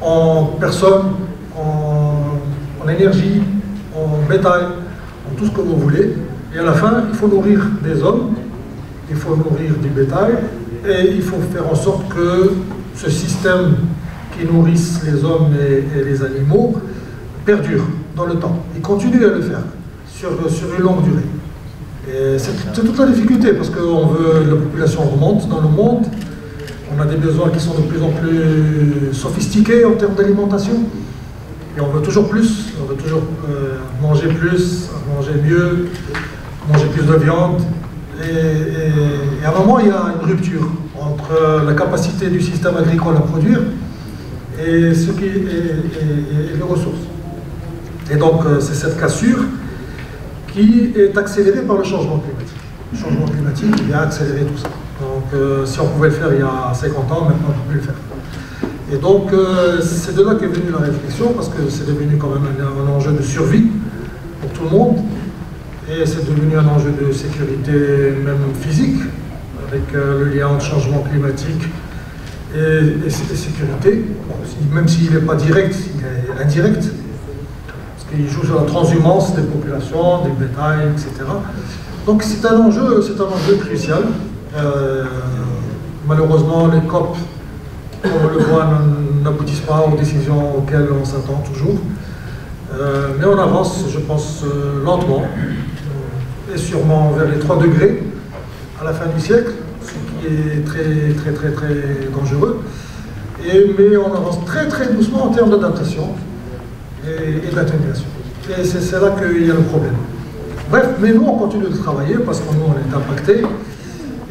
en personnes, en énergie, en bétail, en tout ce que vous voulez. Et à la fin, il faut nourrir des hommes, il faut nourrir du bétail, et il faut faire en sorte que ce système qui nourrissent les hommes et les animaux perdure dans le temps. Ils continuent à le faire sur une longue durée. Et c'est toute la difficulté parce que la population remonte dans le monde, on a des besoins qui sont de plus en plus sophistiqués en termes d'alimentation et on veut toujours plus, on veut toujours manger plus, manger mieux, manger plus de viande. Et à un moment, il y a une rupture entre la capacité du système agricole à produire et les ressources. Et donc, c'est cette cassure qui est accélérée par le changement climatique. Le changement climatique vient accélérer tout ça. Donc, si on pouvait le faire il y a 50 ans, maintenant on ne peut plus le faire. Et donc, c'est de là qu'est venue la réflexion, parce que c'est devenu quand même un enjeu de survie pour tout le monde. Et c'est devenu un enjeu de sécurité même physique, avec le lien entre changement climatique et sécurité, même s'il n'est pas direct, il est indirect, parce qu'il joue sur la transhumance des populations, des bétails, etc. Donc c'est un enjeu crucial. Malheureusement, les COP, comme on le voit, n'aboutissent pas aux décisions auxquelles on s'attend toujours. Mais on avance, je pense, lentement, et sûrement vers les 3 degrés à la fin du siècle, ce qui est très dangereux. Mais on avance très doucement en termes d'adaptation et d'atténuation. Et c'est là qu'il y a le problème. Bref, mais nous on continue de travailler parce que nous on est impactés.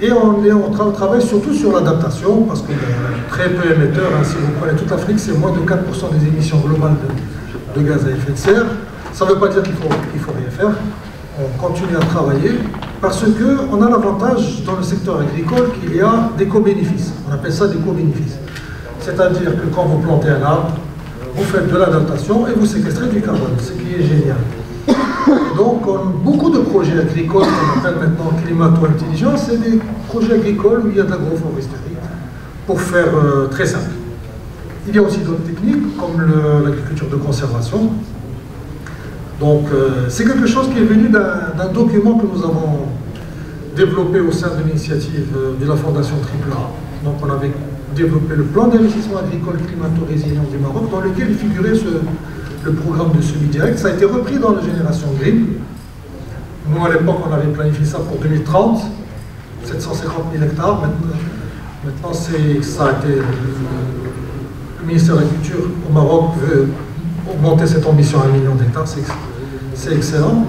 Et on travaille surtout sur l'adaptation, parce qu'il y a très peu émetteurs. Hein. Si vous prenez toute l'Afrique, c'est moins de 4% des émissions globales de gaz à effet de serre. Ça ne veut pas dire qu'il faut rien faire. On continue à travailler parce qu'on a l'avantage dans le secteur agricole qu'il y a des co-bénéfices. On appelle ça des co-bénéfices. C'est-à-dire que quand vous plantez un arbre, vous faites de l'adaptation et vous séquestrez du carbone, ce qui est génial. Et donc, beaucoup de projets agricoles qu'on appelle maintenant climato-intelligents, c'est des projets agricoles où il y a de l'agroforesterie, pour faire très simple. Il y a aussi d'autres techniques, comme l'agriculture de conservation. Donc, c'est quelque chose qui est venu d'un document que nous avons développé au sein de l'initiative de la Fondation AAA. Donc, on avait développé le plan d'investissement agricole climato-résilient du Maroc, dans lequel il figurait le programme de semi-direct. Ça a été repris dans la génération Green. Nous, à l'époque, on avait planifié ça pour 2030, 750 000 hectares. Maintenant ça a été... Le ministère de l'Agriculture au Maroc veut augmenter cette ambition à 1 million d'hectares. C'est excellent.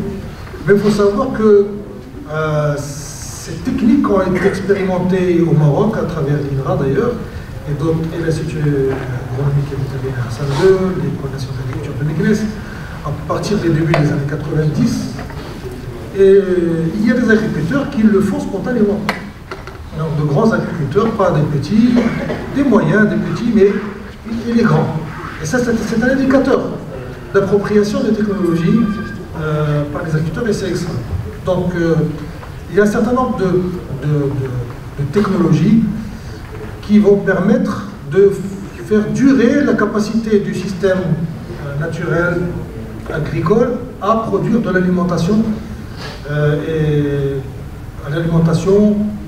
Mais il faut savoir que ces techniques ont été expérimentées au Maroc, à travers l'INRA d'ailleurs, et l'Institut agronomique et vétérinaire Hassan II, l'École nationale d'agriculture de Meknès, à partir des débuts des années 90. Et il y a des agriculteurs qui le font spontanément. Donc de grands agriculteurs, pas des petits, des moyens, des petits, mais les grands. Et ça, c'est un indicateur. d'appropriation des technologies par les agriculteurs et c'est extra. Donc il y a un certain nombre de technologies qui vont permettre de faire durer la capacité du système naturel agricole à produire de l'alimentation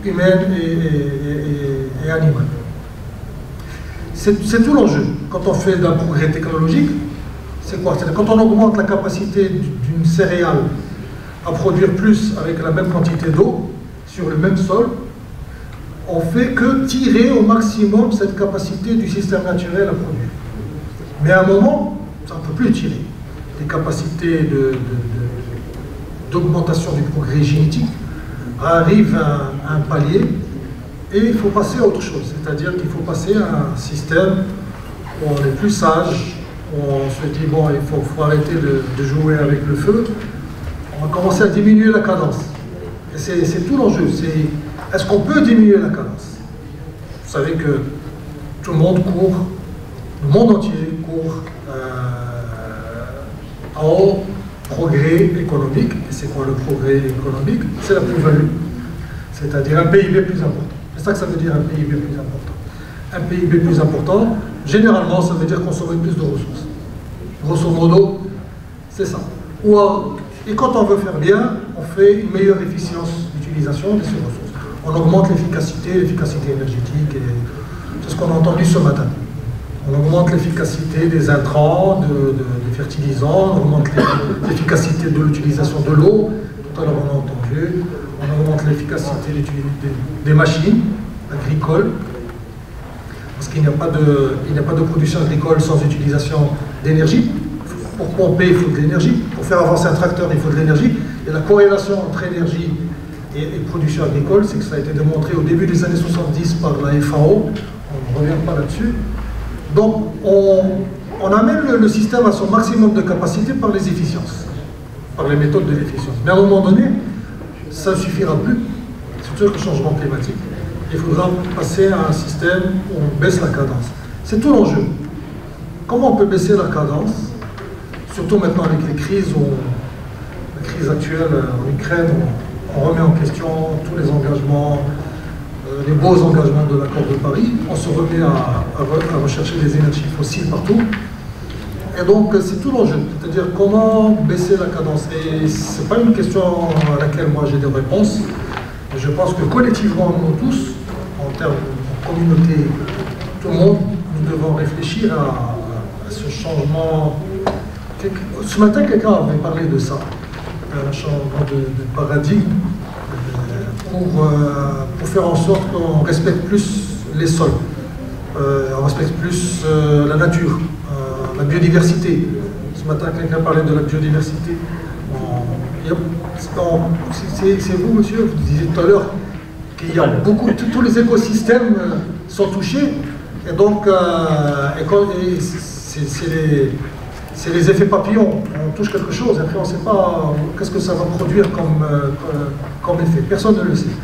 humaine et animale. C'est tout l'enjeu. Quand on fait d'un progrès technologique, c'est quoi? C'est quand on augmente la capacité d'une céréale à produire plus avec la même quantité d'eau sur le même sol, on fait que tirer au maximum cette capacité du système naturel à produire. Mais à un moment, ça ne peut plus tirer. Les capacités d'augmentation du progrès génétique arrivent à un palier et il faut passer à autre chose. C'est-à-dire qu'il faut passer à un système où on est plus sage, où on se dit, bon, il faut arrêter de jouer avec le feu. On va commencer à diminuer la cadence. Et c'est tout l'enjeu. Est-ce qu'on peut diminuer la cadence? Vous savez que tout le monde court, le monde entier court en progrès économique. Et c'est quoi le progrès économique? C'est la plus-value. C'est-à-dire un PIB plus important. C'est ça que ça veut dire un PIB plus important. Un PIB plus important, généralement, ça veut dire consommer plus de ressources. Grosso modo, c'est ça. Et quand on veut faire bien, on fait une meilleure efficience d'utilisation de ces ressources. On augmente l'efficacité énergétique, et c'est ce qu'on a entendu ce matin. On augmente l'efficacité des intrants, des fertilisants, on augmente l'efficacité de l'utilisation de l'eau, tout à l'heure on a entendu, on augmente l'efficacité des machines agricoles, parce qu'il n'y a pas de production agricole sans utilisation d'énergie. Pour pomper, il faut de l'énergie. Pour faire avancer un tracteur, il faut de l'énergie. Et la corrélation entre énergie et production agricole, c'est que ça a été démontré au début des années 70 par la FAO. On ne revient pas là-dessus. Donc, on amène le système à son maximum de capacité par les efficiences, par les méthodes de l'efficience. Mais à un moment donné, ça ne suffira plus. Surtout le changement climatique. Il faudra passer à un système où on baisse la cadence. C'est tout l'enjeu. Comment on peut baisser la cadence? Surtout maintenant avec les crises, la crise actuelle en Ukraine, on remet en question tous les engagements, les beaux engagements de l'accord de Paris. On se remet à rechercher des énergies fossiles partout. Et donc c'est tout l'enjeu, c'est-à-dire comment baisser la cadence. Et ce n'est pas une question à laquelle moi j'ai des réponses. Je pense que collectivement, nous tous, en termes de communauté, tout le monde, nous devons réfléchir à ce changement. Ce matin, quelqu'un avait parlé de ça, un changement de paradigme, pour faire en sorte qu'on respecte plus les sols, on respecte plus la nature, la biodiversité. Ce matin, quelqu'un parlait de la biodiversité. C'est vous, monsieur, vous disiez tout à l'heure qu'il y a beaucoup, tous les écosystèmes sont touchés, et donc c'est les effets papillons. On touche quelque chose, après on ne sait pas qu'est-ce que ça va produire comme effet. Personne ne le sait.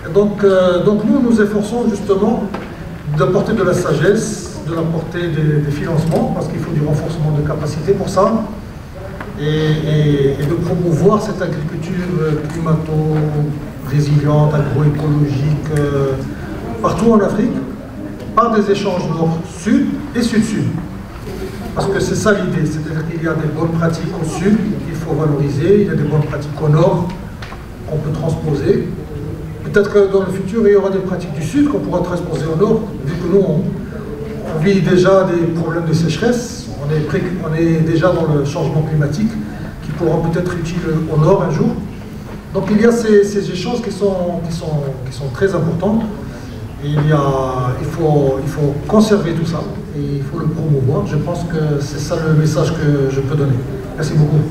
Et donc nous nous efforçons justement d'apporter de la sagesse, d'apporter des financements, parce qu'il faut du renforcement de capacité pour ça, et de promouvoir cette agriculture climato-résiliente, agroécologique, partout en Afrique, par des échanges nord-sud et sud-sud. Parce que c'est ça l'idée, c'est-à-dire qu'il y a des bonnes pratiques au sud qu'il faut valoriser, il y a des bonnes pratiques au nord qu'on peut transposer. Peut-être que dans le futur, il y aura des pratiques du sud qu'on pourra transposer au nord, vu que nous, on vit déjà des problèmes de sécheresse, on est déjà dans le changement climatique, qui pourront peut-être être utiles au nord un jour. Donc il y a ces échanges qui sont très importants. Et il faut conserver tout ça, et il faut le promouvoir. Je pense que c'est ça le message que je peux donner. Merci beaucoup.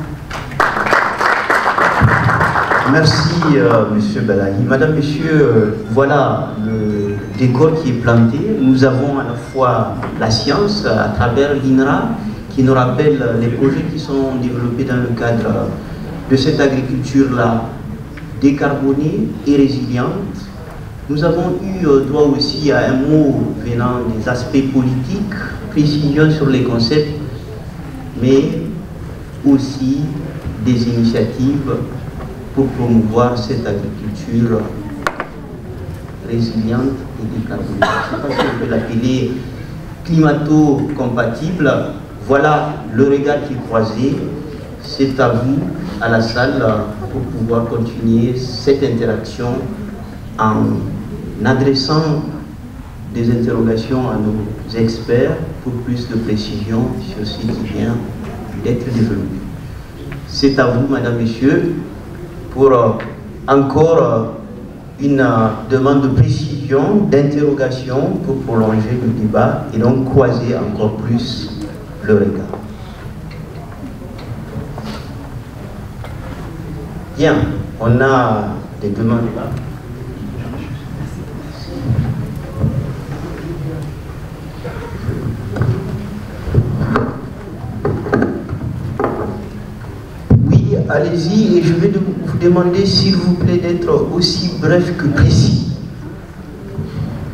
Merci, Monsieur Balahi. Madame, Monsieur, voilà le décor qui est planté. Nous avons à la fois la science à travers l'INRA, qui nous rappelle les projets qui sont développés dans le cadre de cette agriculture-là, décarbonée et résiliente. Nous avons eu droit aussi à un mot venant des aspects politiques, précision sur les concepts, mais aussi des initiatives pour promouvoir cette agriculture résiliente et décarbonée. Je ne sais pas si on peut l'appeler climato-compatible. Voilà le regard qui est croisé. C'est à vous, à la salle, pour pouvoir continuer cette interaction en adressant des interrogations à nos experts pour plus de précision sur ce qui vient d'être développé. C'est à vous, Madame, Messieurs, pour encore une demande de précision, d'interrogation pour prolonger le débat et donc croiser encore plus le regard. Bien, on a des demandes là. Oui, allez-y, et je vais vous demander, s'il vous plaît, d'être aussi bref que précis.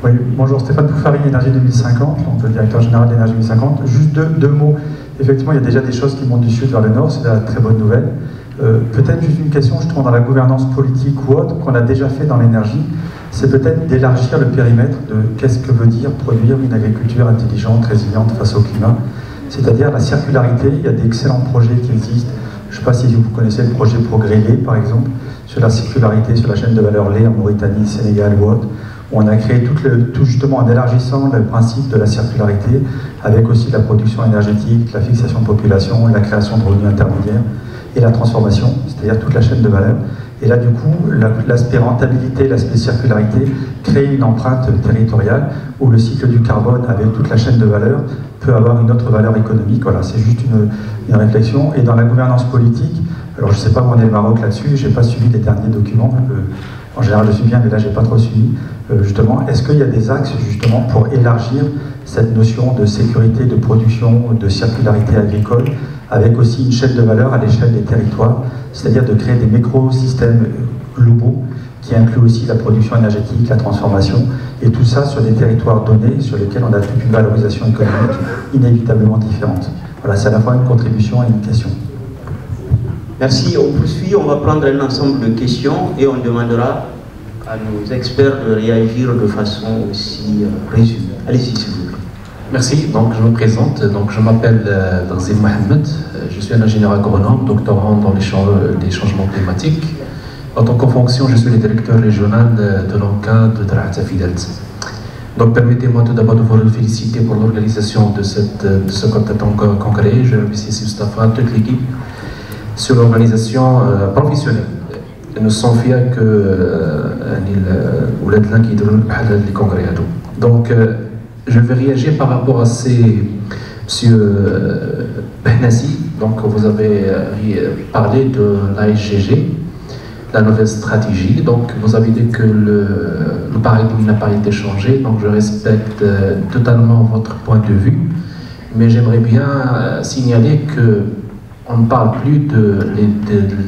Oui, bonjour, Stéphane Poufari, Énergie 2050, donc le directeur général d'Énergie 2050. Juste deux mots. Effectivement, il y a déjà des choses qui montent du sud vers le nord, c'est la très bonne nouvelle. Peut-être juste une question, justement, dans la gouvernance politique ou autre, qu'on a déjà fait dans l'énergie, c'est peut-être d'élargir le périmètre de qu'est-ce que veut dire produire une agriculture intelligente, résiliente face au climat. C'est-à-dire la circularité. Il y a d'excellents projets qui existent. Je ne sais pas si vous connaissez le projet Progrès Lait, par exemple, sur la circularité, sur la chaîne de valeur lait en Mauritanie, Sénégal ou autre, où on a créé tout justement en élargissant le principe de la circularité, avec aussi la production énergétique, la fixation de population, la création de revenus intermédiaires, et la transformation, c'est-à-dire toute la chaîne de valeur. Et là, du coup, l'aspect rentabilité, l'aspect circularité crée une empreinte territoriale où le cycle du carbone, avec toute la chaîne de valeur, peut avoir une autre valeur économique. Voilà, c'est juste une réflexion. Et dans la gouvernance politique, alors je ne sais pas où on est le Maroc là-dessus, je n'ai pas suivi les derniers documents. En général, je suis bien, mais là, je n'ai pas trop suivi. Justement, est-ce qu'il y a des axes, justement, pour élargir cette notion de sécurité, de production, de circularité agricole, avec aussi une chaîne de valeur à l'échelle des territoires, c'est-à-dire de créer des micro-systèmes globaux qui incluent aussi la production énergétique, la transformation, et tout ça sur des territoires donnés sur lesquels on a toute une valorisation économique inévitablement différente. Voilà, c'est à la fois une contribution et une question. Merci, on poursuit, on va prendre un ensemble de questions et on demandera à nos experts de réagir de façon aussi résumée. Allez-y, s'il vous plaît. Merci, donc je me présente, donc je m'appelle Danzim Mohamed, je suis un ingénieur agronome, doctorant dans les changements climatiques. En tant qu'en fonction, je suis le directeur régional de l'ANCA de Draht Fidelt. Donc permettez-moi tout d'abord de vous féliciter pour l'organisation de ce congrès. Je remercie Mustafa, toute l'équipe, sur l'organisation professionnelle. Nous sommes fiers que les congrès. Donc je vais réagir par rapport à Monsieur Behnasi. Donc vous avez parlé de l'ASGG, la nouvelle stratégie. Donc vous avez dit que le paradigme n'a pas été changé. Donc je respecte totalement votre point de vue, mais j'aimerais bien signaler que on ne parle plus de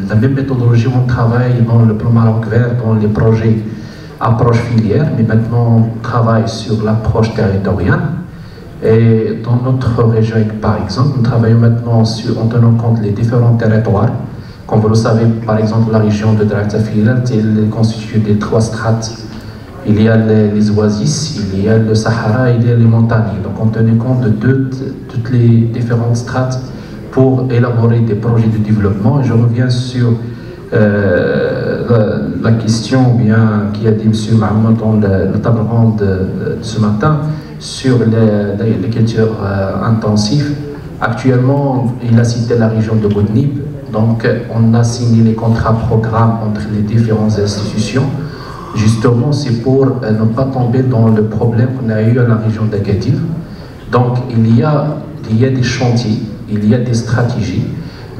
la même méthodologie où on travaille dans le plan Maroc Vert, dans les projets approche filière, mais maintenant on travaille sur l'approche territoriale. Et dans notre région, par exemple, nous travaillons maintenant en tenant compte des différents territoires. Comme vous le savez, par exemple, la région de Draht Fidelt est constituée de 3 strates. Il y a les oasis, il y a le Sahara, il y a les montagnes. Donc on tenait compte de toutes les différentes strates pour élaborer des projets de développement. Et je reviens sur la question qui a dit M. Mahmoud dans la table ronde ce matin sur les cultures intensives. Actuellement, il a cité la région de Boudnib. Donc, on a signé les contrats programmes entre les différentes institutions. Justement, c'est pour ne pas tomber dans le problème qu'on a eu à la région d'Agadir. Donc, il y a des chantiers, il y a des stratégies,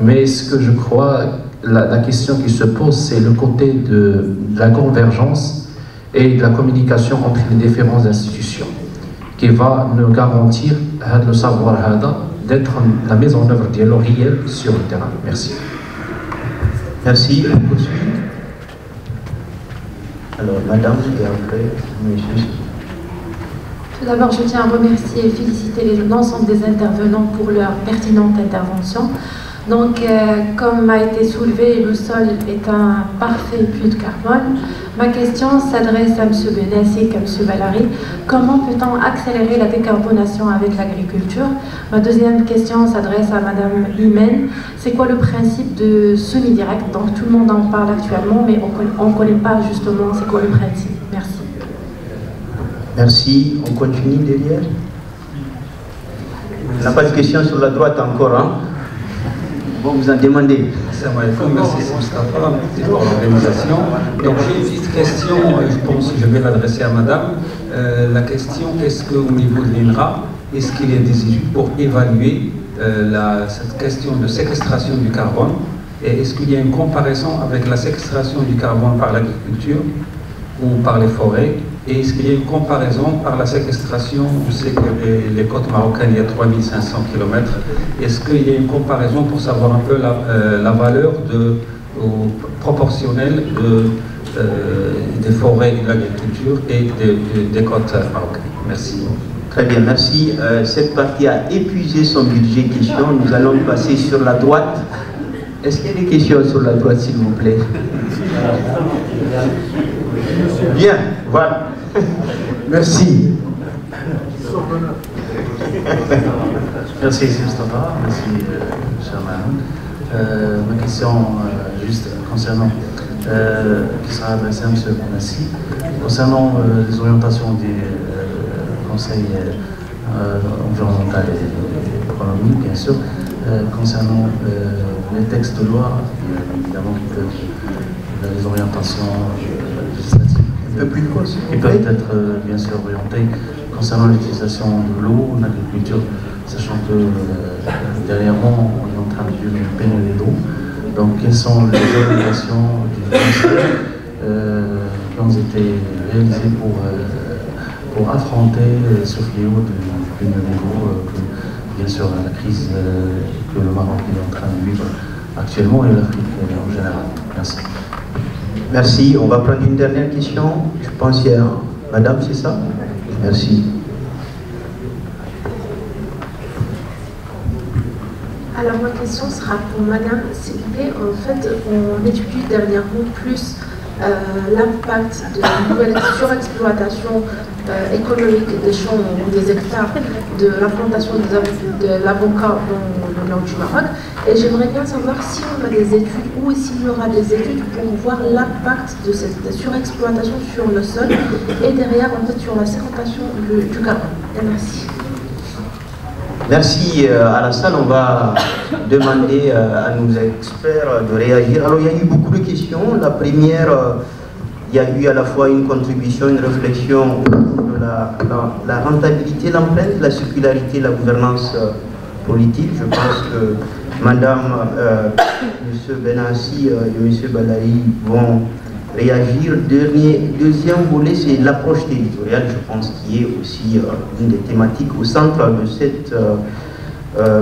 mais ce que je crois, la question qui se pose, c'est le côté de la convergence et de la communication entre les différentes institutions qui va nous garantir le savoir d'être la mise en œuvre de réel sur le terrain. Merci. Merci. On poursuit. Alors, madame, et après, monsieur. Tout d'abord, je tiens à remercier et féliciter l'ensemble des intervenants pour leur pertinente intervention. Donc, comme a été soulevé, le sol est un parfait puits de carbone. Ma question s'adresse à M. Benassi et à M. Vallary. Comment peut-on accélérer la décarbonation avec l'agriculture? Ma deuxième question s'adresse à Mme Imen. C'est quoi le principe de semi-direct? Donc, tout le monde en parle actuellement, mais on ne connaît pas justement c'est quoi le principe. Merci. Merci. On continue derrière. On n'a pas de questions sur la droite encore, hein? Bon, vous en demandez. Merci Moustapha, merci pour l'organisation. Donc j'ai une petite question, je pense que je vais l'adresser à madame. La question, est-ce qu'au niveau de l'INRA, est-ce qu'il y a des études pour évaluer cette question de séquestration du carbone? Et est-ce qu'il y a une comparaison avec la séquestration du carbone par l'agriculture ou par les forêts? Et est-ce qu'il y a une comparaison par la séquestration? On sait que les côtes marocaines, il y a 3500 km. Est-ce qu'il y a une comparaison pour savoir un peu la valeur proportionnelle des forêts de l'agriculture et des côtes marocaines? Merci. Très bien, merci. Cette partie a épuisé son budget questions. Nous allons passer sur la droite. Est-ce qu'il y a des questions sur la droite, s'il vous plaît? Bien, voilà. Merci. Merci, Mustafa. Merci, cher Mahmoud. Ma question, juste concernant, qui sera adressée à M. Benassi, concernant les orientations du Conseil environnemental et économique, bien sûr, concernant les textes de loi, évidemment, les orientations législatives qui peuvent être bien sûr orientées concernant l'utilisation de l'eau en agriculture, sachant que dernièrement on est en train de vivre une pénurie d'eau. Donc quelles sont les orientations du Conseil qui ont été réalisées pour affronter ce fléau de pénurie d'eau que bien sûr la crise que le Maroc est en train de vivre actuellement et l'Afrique en général. Merci. Merci. On va prendre une dernière question. Je pense qu'il y a madame, c'est ça? Merci. Alors ma question sera pour madame, s'il vous plaît. En fait, on étudie dernièrement plus l'impact de la nouvelle surexploitation économique des champs ou des hectares de l'implantation de l'avocat dans le nord du Maroc. Et j'aimerais bien savoir si on a des études ou s'il y aura des études pour voir l'impact de cette surexploitation sur le sol et derrière en fait sur la séquestration du carbone. Et merci. Merci à la salle. On va demander à nos experts de réagir. Alors il y a eu beaucoup de questions. La première, il y a eu à la fois une contribution, une réflexion de la rentabilité, l'empreinte, la circularité, la gouvernance politique. Je pense que Madame, M. Benassi et M. Vallary vont réagir. Deuxième volet, c'est l'approche territoriale, je pense, qui est aussi une des thématiques au centre de cette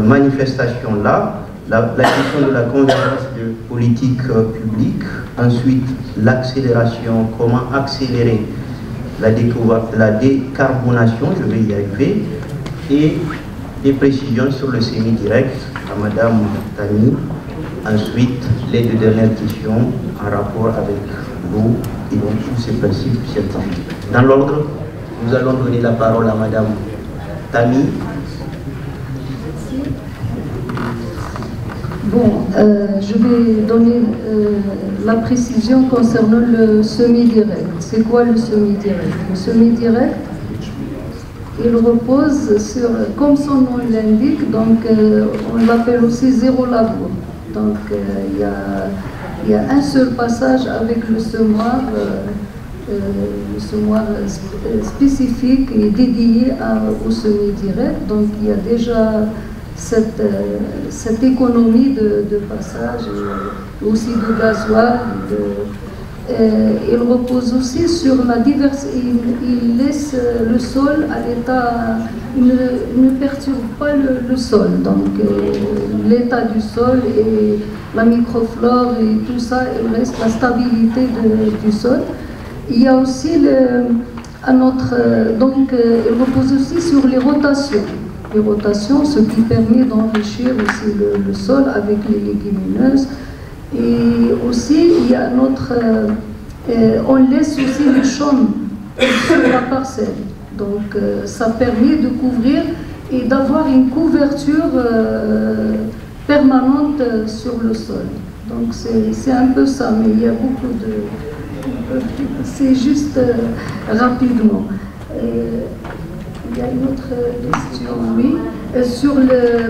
manifestation-là. La question de la convergence de politique publique. Ensuite, l'accélération, comment accélérer la décarbonation, je vais y arriver. Et des précisions sur le semi-direct à Madame Tami. Ensuite, les deux dernières questions en rapport avec l'eau et donc tous ces principes scientifiques. Dans l'ordre, nous allons donner la parole à Madame Tami. Bon, je vais donner la précision concernant le semi-direct. C'est quoi le semi-direct? Le semi-direct, il repose sur, comme son nom l'indique, donc on l'appelle aussi zéro labour. Donc il y a un seul passage avec le semoir spécifique et dédié au semi-direct. Donc il y a déjà cette économie de passage, aussi de gasoil. Il repose aussi sur la diversité, il laisse le sol à l'état, il ne perturbe pas le sol, donc l'état du sol et la microflore et tout ça, il reste la stabilité du sol. Il y a aussi donc il repose aussi sur les rotations. les rotations, ce qui permet d'enrichir aussi le sol avec les légumineuses. Et aussi, il y a on laisse aussi les chaumes sur la parcelle. Donc, ça permet de couvrir et d'avoir une couverture permanente sur le sol. Donc, c'est un peu ça, mais il y a beaucoup de... C'est juste rapidement. Il y a une autre question, oui. Sur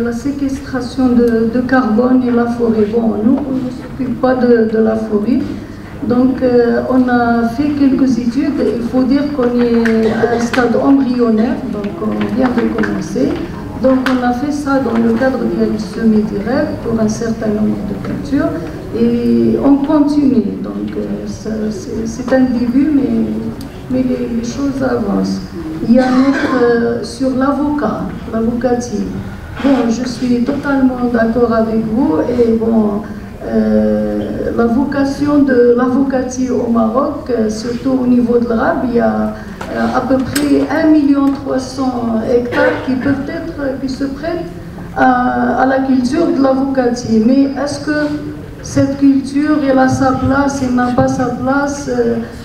la séquestration de carbone et la forêt. Bon, nous, on ne s'occupe pas de la forêt. Donc, on a fait quelques études. Il faut dire qu'on est à un stade embryonnaire, donc on vient de commencer. Donc, on a fait ça dans le cadre du semé direct pour un certain nombre de cultures. Et on continue. Donc, c'est un début, mais les choses avancent. Il y a un autre sur l'avocatie. Bon, je suis totalement d'accord avec vous. Et bon, la vocation de l'avocatie au Maroc, surtout au niveau de l'arabe, il y a à peu près 1,3 million hectares qui se prêtent à la culture de l'avocatie. Mais est-ce que cette culture, elle a sa place, elle n'a pas sa place?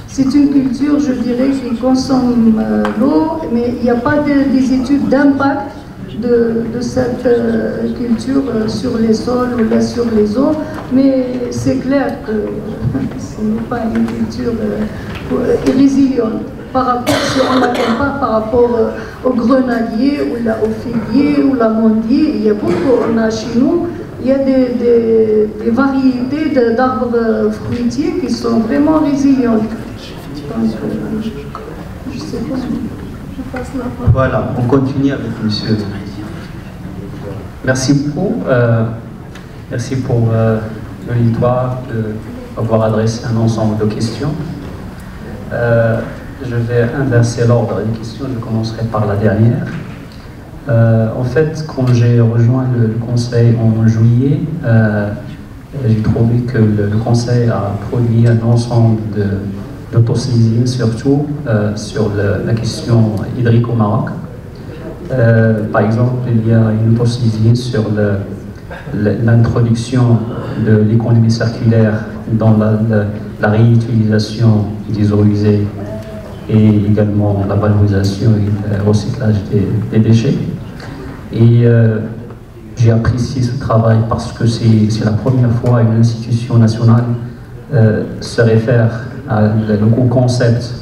C'est une culture, je dirais, qui consomme l'eau, mais il n'y a pas des études d'impact de cette culture sur les sols ou sur les eaux, mais c'est clair que ce n'est pas une culture résiliente. Par rapport, si on la compare par rapport au grenadier ou au figuier ou l'amandier, il y a beaucoup, on a chez nous, il y a des variétés d'arbres fruitiers qui sont vraiment résilientes. Donc, je sais pas, je passe la parole. Voilà, on continue avec monsieur. Merci beaucoup. Merci pour l'auditoire d'avoir adressé un ensemble de questions. Je vais inverser l'ordre des questions. Je commencerai par la dernière. En fait, quand j'ai rejoint le Conseil en juillet, j'ai trouvé que le Conseil a produit un ensemble d'autosaisines, surtout sur la question hydrique au Maroc. Par exemple, il y a une autosaisine sur l'introduction de l'économie circulaire dans la réutilisation des eaux usées et également la valorisation et le recyclage des déchets. Et j'ai apprécié ce travail parce que c'est la première fois qu'une institution nationale se réfère au concept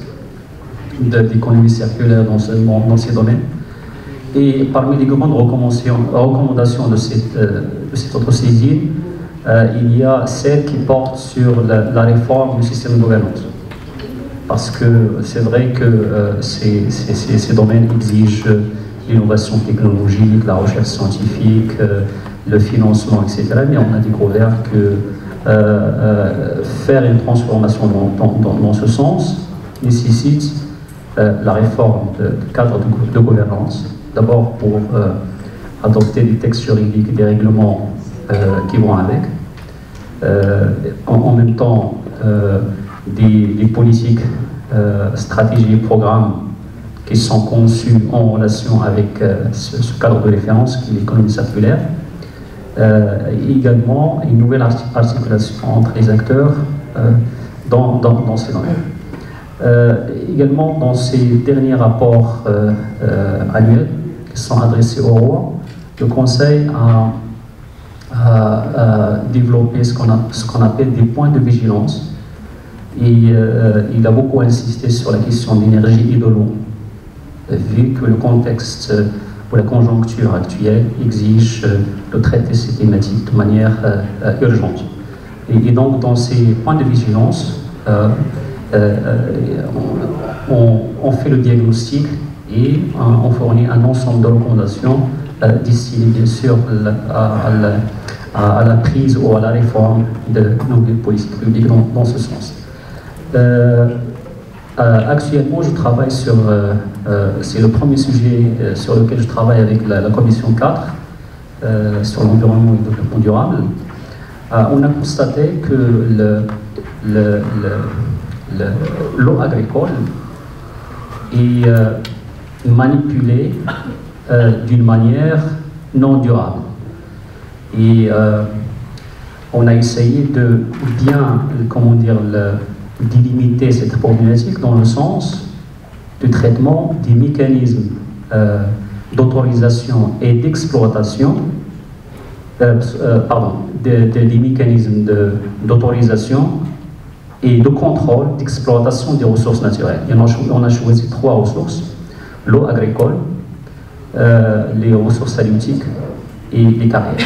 d'économie circulaire dans ces domaines. Et parmi les grandes recommandations de cette autosaisine, il y a celle qui porte sur la réforme du système de gouvernance. Parce que c'est vrai que ces domaines exigent l'innovation technologique, la recherche scientifique, le financement, etc. Mais on a découvert que faire une transformation dans ce sens nécessite la réforme du cadre de gouvernance. D'abord pour adopter des textes juridiques et des règlements qui vont avec. En même temps, des politiques, stratégies et programmes qui sont conçus en relation avec ce cadre de référence qui est l'économie circulaire. Et également une nouvelle articulation entre les acteurs dans ces domaines. Également dans ces derniers rapports annuels qui sont adressés au roi, le Conseil a développé ce qu'on appelle des points de vigilance. Et il a beaucoup insisté sur la question de l'énergie et de l'eau, vu que le contexte ou la conjoncture actuelle exige de traiter ces thématiques de manière urgente. Et donc, dans ces points de vigilance, on fait le diagnostic et on fournit un ensemble de recommandations destinées, bien sûr, à la prise ou à la réforme de nos politiques publiques dans ce sens. Actuellement, je travaille sur, c'est le premier sujet sur lequel je travaille avec la commission 4, sur l'environnement et le développement durable. On a constaté que l'eau agricole est manipulée d'une manière non durable. Et on a essayé de bien, comment dire, délimiter cette problématique dans le sens du traitement des mécanismes d'autorisation et d'exploitation, des mécanismes d'autorisation et de contrôle d'exploitation des ressources naturelles. Et on a choisi 3 ressources: l'eau agricole, les ressources halieutiques et les carrières.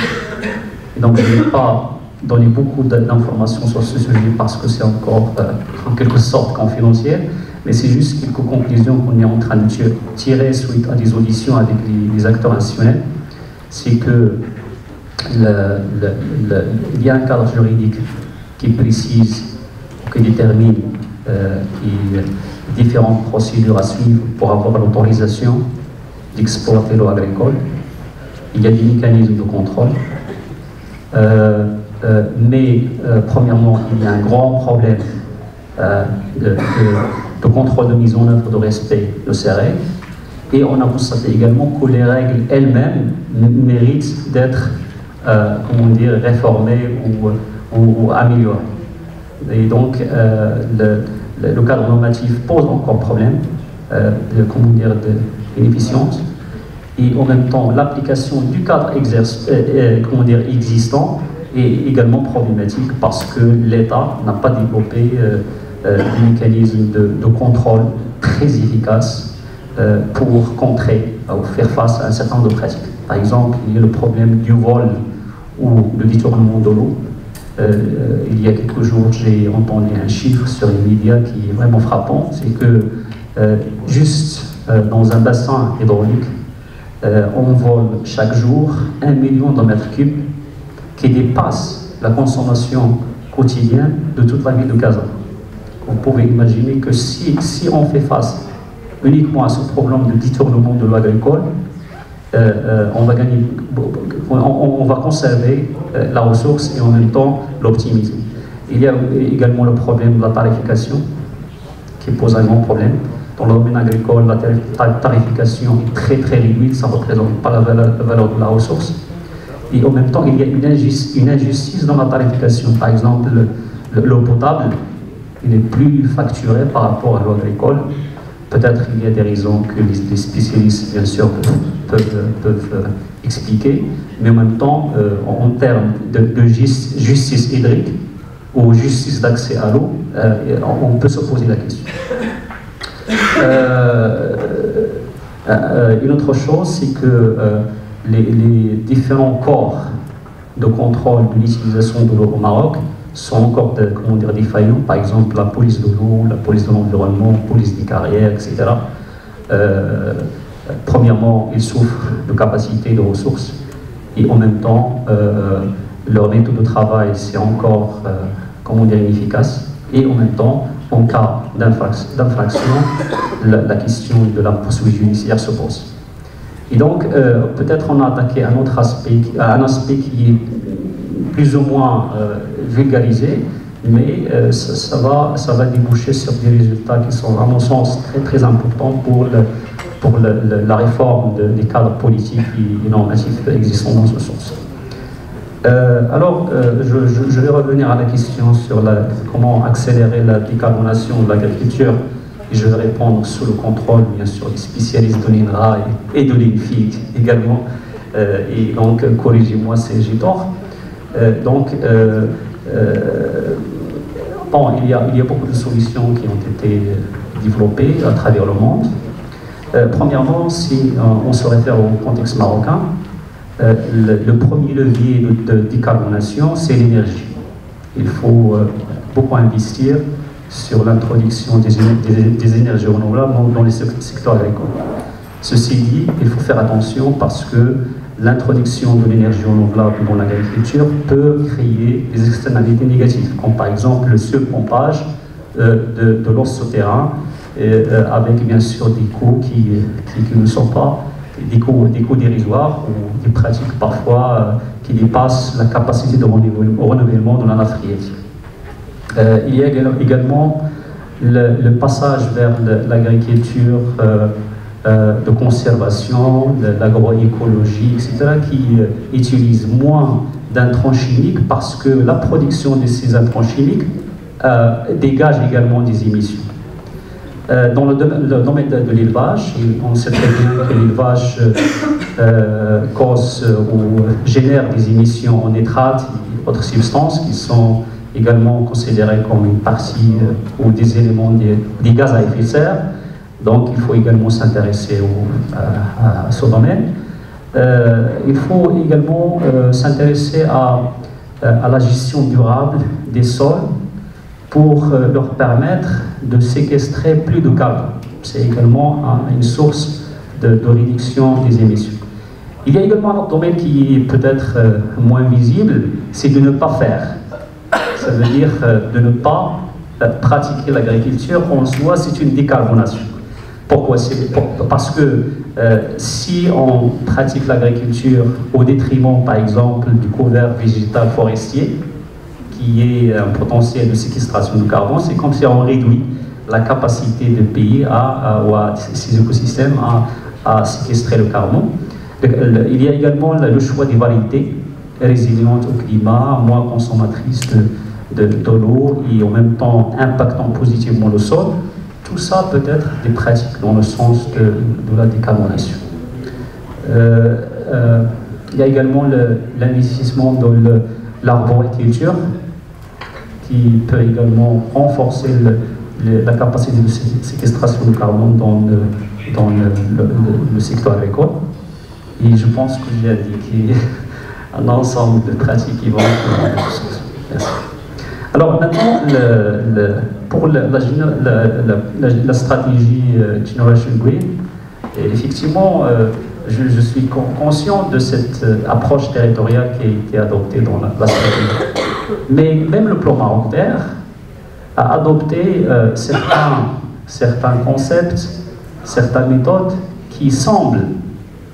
Et donc je ne vais pas donner beaucoup d'informations sur ce sujet parce que c'est encore en quelque sorte confidentiel, mais c'est juste quelques conclusions qu'on est en train de tirer suite à des auditions avec les acteurs institutionnels. C'est que il y a un cadre juridique qui précise, qui détermine les différentes procédures à suivre pour avoir l'autorisation d'exploiter l'eau agricole. Il y a des mécanismes de contrôle. Mais premièrement, il y a un grand problème de contrôle de mise en œuvre de respect de ces règles. Et on a constaté également que les règles elles-mêmes méritent d'être réformées ou améliorées. Et donc, le cadre normatif pose encore problème d'inefficience. Et en même temps, l'application du cadre existant est également problématique parce que l'État n'a pas développé des mécanismes de contrôle très efficaces pour contrer ou faire face à un certain nombre de pratiques. Par exemple, il y a le problème du vol ou le détournement de l'eau. Il y a quelques jours, j'ai entendu un chiffre sur les médias qui est vraiment frappant, c'est que juste dans un bassin hydraulique, on vole chaque jour 1 million de mètres cubes qui dépasse la consommation quotidienne de toute la ville de Gaza. Vous pouvez imaginer que si on fait face uniquement à ce problème de détournement de l'eau agricole, on va gagner, on va conserver la ressource et en même temps l'optimisme. Il y a également le problème de la tarification qui pose un grand problème. Dans le domaine agricole, la tarification est très très réduite, ça ne représente pas la valeur de la ressource. Et en même temps, il y a une injustice dans la tarification. Par exemple, l'eau potable, il est plus facturé par rapport à l'eau agricole. Peut-être qu'il y a des raisons que les spécialistes, bien sûr, peuvent expliquer, mais en même temps, en termes de justice hydrique ou justice d'accès à l'eau, on peut se poser la question. Une autre chose, c'est que les différents corps de contrôle de l'utilisation de l'eau au Maroc sont encore défaillants. Par exemple, la police de l'eau, la police de l'environnement, la police des carrières, etc. Premièrement, ils souffrent de capacité de ressources et en même temps, leur méthode de travail, c'est encore inefficace. Et en même temps, en cas d'infraction, la question de la poursuite judiciaire se pose. Et donc, peut-être on a attaqué un autre aspect, un aspect qui est plus ou moins vulgarisé, mais ça va déboucher sur des résultats qui sont, à mon sens, très très importants pour la réforme des cadres politiques et normatifs existants dans ce sens. Alors, je vais revenir à la question sur comment accélérer la décarbonation de l'agriculture, et je vais répondre sous le contrôle, bien sûr, des spécialistes de l'INRA et de l'INFIC également, et donc corrigez-moi si j'ai tort. Bon, il y a beaucoup de solutions qui ont été développées à travers le monde. Premièrement, si on se réfère au contexte marocain, le premier levier de décarbonation, c'est l'énergie. Il faut beaucoup investir sur l'introduction des énergies renouvelables dans les secteurs agricoles. Ceci dit, il faut faire attention parce que l'introduction de l'énergie renouvelable dans l'agriculture peut créer des externalités négatives, comme par exemple le surpompage de l'eau souterrain, avec bien sûr des coûts qui ne sont pas des coûts dérisoires ou des pratiques parfois qui dépassent la capacité de renouvellement de la nappe phréatique. Il y a également le passage vers l'agriculture de conservation, de l'agroécologie, etc., qui utilisent moins d'intrants chimiques parce que la production de ces intrants chimiques dégage également des émissions. Dans le domaine de l'élevage, on sait très bien que l'élevage cause ou génère des émissions en nitrates et autres substances qui sont également considérées comme une partie ou des éléments des gaz à effet de serre. Donc il faut également s'intéresser à ce domaine. Il faut également s'intéresser à la gestion durable des sols pour leur permettre de séquestrer plus de carbone. C'est également une source de réduction des émissions. Il y a également un autre domaine qui est peut-être moins visible, c'est de ne pas faire. Ça veut dire de ne pas pratiquer l'agriculture en soi, c'est une décarbonation. Pourquoi? Parce que si on pratique l'agriculture au détriment, par exemple, du couvert végétal forestier, qui est un potentiel de séquestration de carbone, c'est comme si on réduit la capacité de pays ou à ces écosystèmes à séquestrer le carbone. Il y a également le choix des variétés résilientes au climat, moins consommatrices de l'eau et en même temps impactant positivement le sol. Tout ça peut être des pratiques dans le sens de la décarbonation. Il y a également l'investissement dans l'arboriculture qui peut également renforcer la capacité de séquestration de carbone dans le secteur agricole. Et je pense que j'ai indiqué un ensemble de pratiques qui vont dans ce sens. Merci. Alors maintenant, pour la stratégie Generation Green, effectivement, je suis conscient de cette approche territoriale qui a été adoptée dans la stratégie. Mais même le plan Maroc Vert a adopté certains concepts, certaines méthodes qui semblent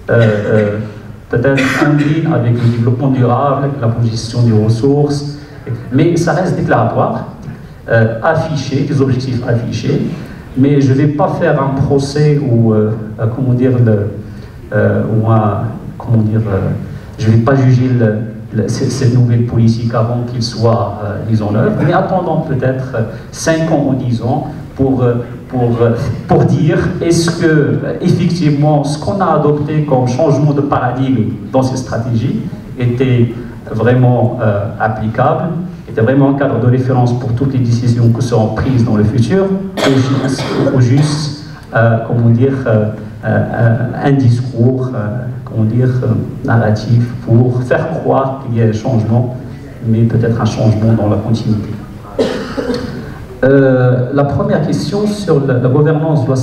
peut-être en ligne avec le développement durable, la gestion des ressources, mais ça reste déclaratoire, affiché, des objectifs affichés, mais je ne vais pas faire un procès ou, je ne vais pas juger cette nouvelle politique avant qu'il soit mis en œuvre, mais attendons peut-être 5 ans ou 10 ans pour dire est-ce que effectivement ce qu'on a adopté comme changement de paradigme dans ces stratégies était vraiment applicable, était vraiment un cadre de référence pour toutes les décisions qui seront prises dans le futur, ou juste un discours narratif pour faire croire qu'il y a un changement, mais peut-être un changement dans la continuité. La première question sur la gouvernance de la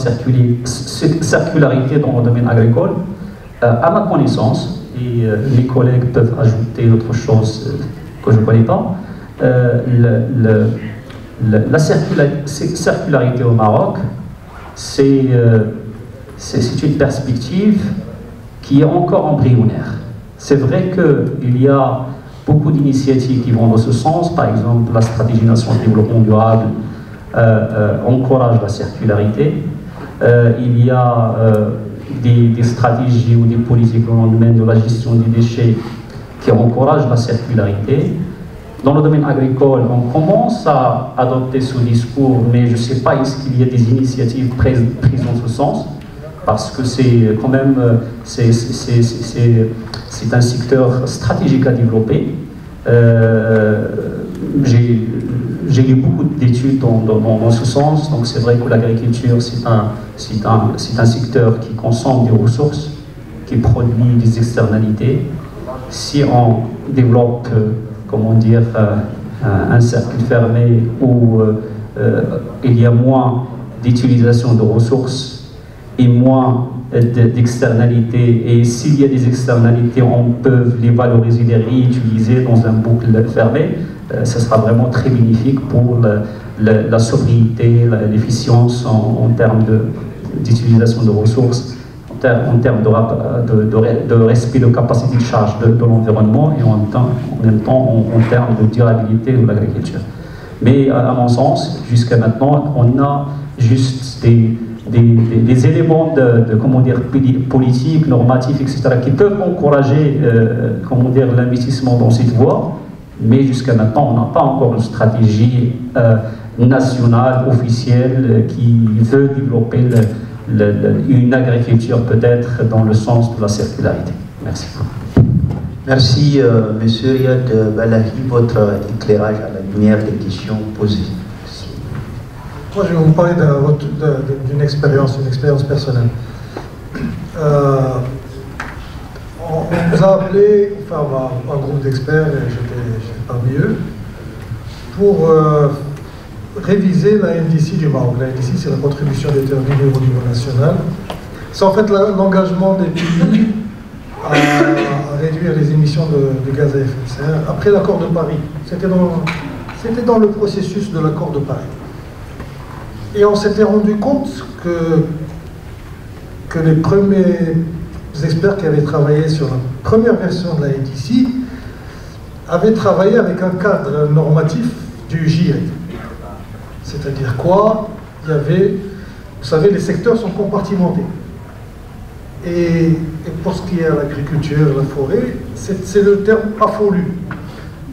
circularité dans le domaine agricole, à ma connaissance, et mes collègues peuvent ajouter autre chose que je ne connais pas, la circularité au Maroc, c'est une perspective qui est encore embryonnaire. C'est vrai qu'il y a beaucoup d'initiatives qui vont dans ce sens. Par exemple, la stratégie nationale de développement durable encourage la circularité. Il y a des stratégies ou des politiques dans le domaine de la gestion des déchets qui encouragent la circularité. Dans le domaine agricole, on commence à adopter ce discours, mais je ne sais pas est-ce qu'il y a des initiatives prises dans ce sens, parce que c'est quand même c'est un secteur stratégique à développer. J'ai lu beaucoup d'études dans ce sens, donc c'est vrai que l'agriculture c'est un secteur qui consomme des ressources, qui produit des externalités. Si on développe un cercle fermé où il y a moins d'utilisation de ressources et moins d'externalités, et s'il y a des externalités, on peut les valoriser, les réutiliser dans un boucle fermé, ce sera vraiment très bénéfique pour la sobriété, l'efficience en termes d'utilisation de ressources, en termes de respect de capacité de charge de l'environnement et en même temps en termes de durabilité de l'agriculture. Mais à mon sens, jusqu'à maintenant, on a juste des éléments comment dire, politiques, normatifs, etc., qui peuvent encourager comment dire, l'investissement dans cette voie, mais jusqu'à maintenant, on n'a pas encore une stratégie nationale, officielle, qui veut développer une agriculture peut-être dans le sens de la circularité. Merci. Merci, Monsieur Riyad Balahi, votre éclairage à la lumière des questions posées. Merci. Moi, je vais vous parler d'une expérience personnelle. On nous a appelé, enfin, un groupe d'experts, et j'étais parmi eux, pour réviser la NDC du Maroc. La NDC, c'est la contribution déterminée au niveau national. C'est en fait l'engagement des pays à réduire les émissions de gaz à effet de serre après l'accord de Paris. C'était dans le processus de l'accord de Paris. Et on s'était rendu compte que les premiers experts qui avaient travaillé sur la première version de la NDC avaient travaillé avec un cadre normatif du GIEC. C'est-à-dire quoi? Il y avait, vous savez, les secteurs sont compartimentés. Et pour ce qui est de l'agriculture, la forêt, c'est le terme AFOLU.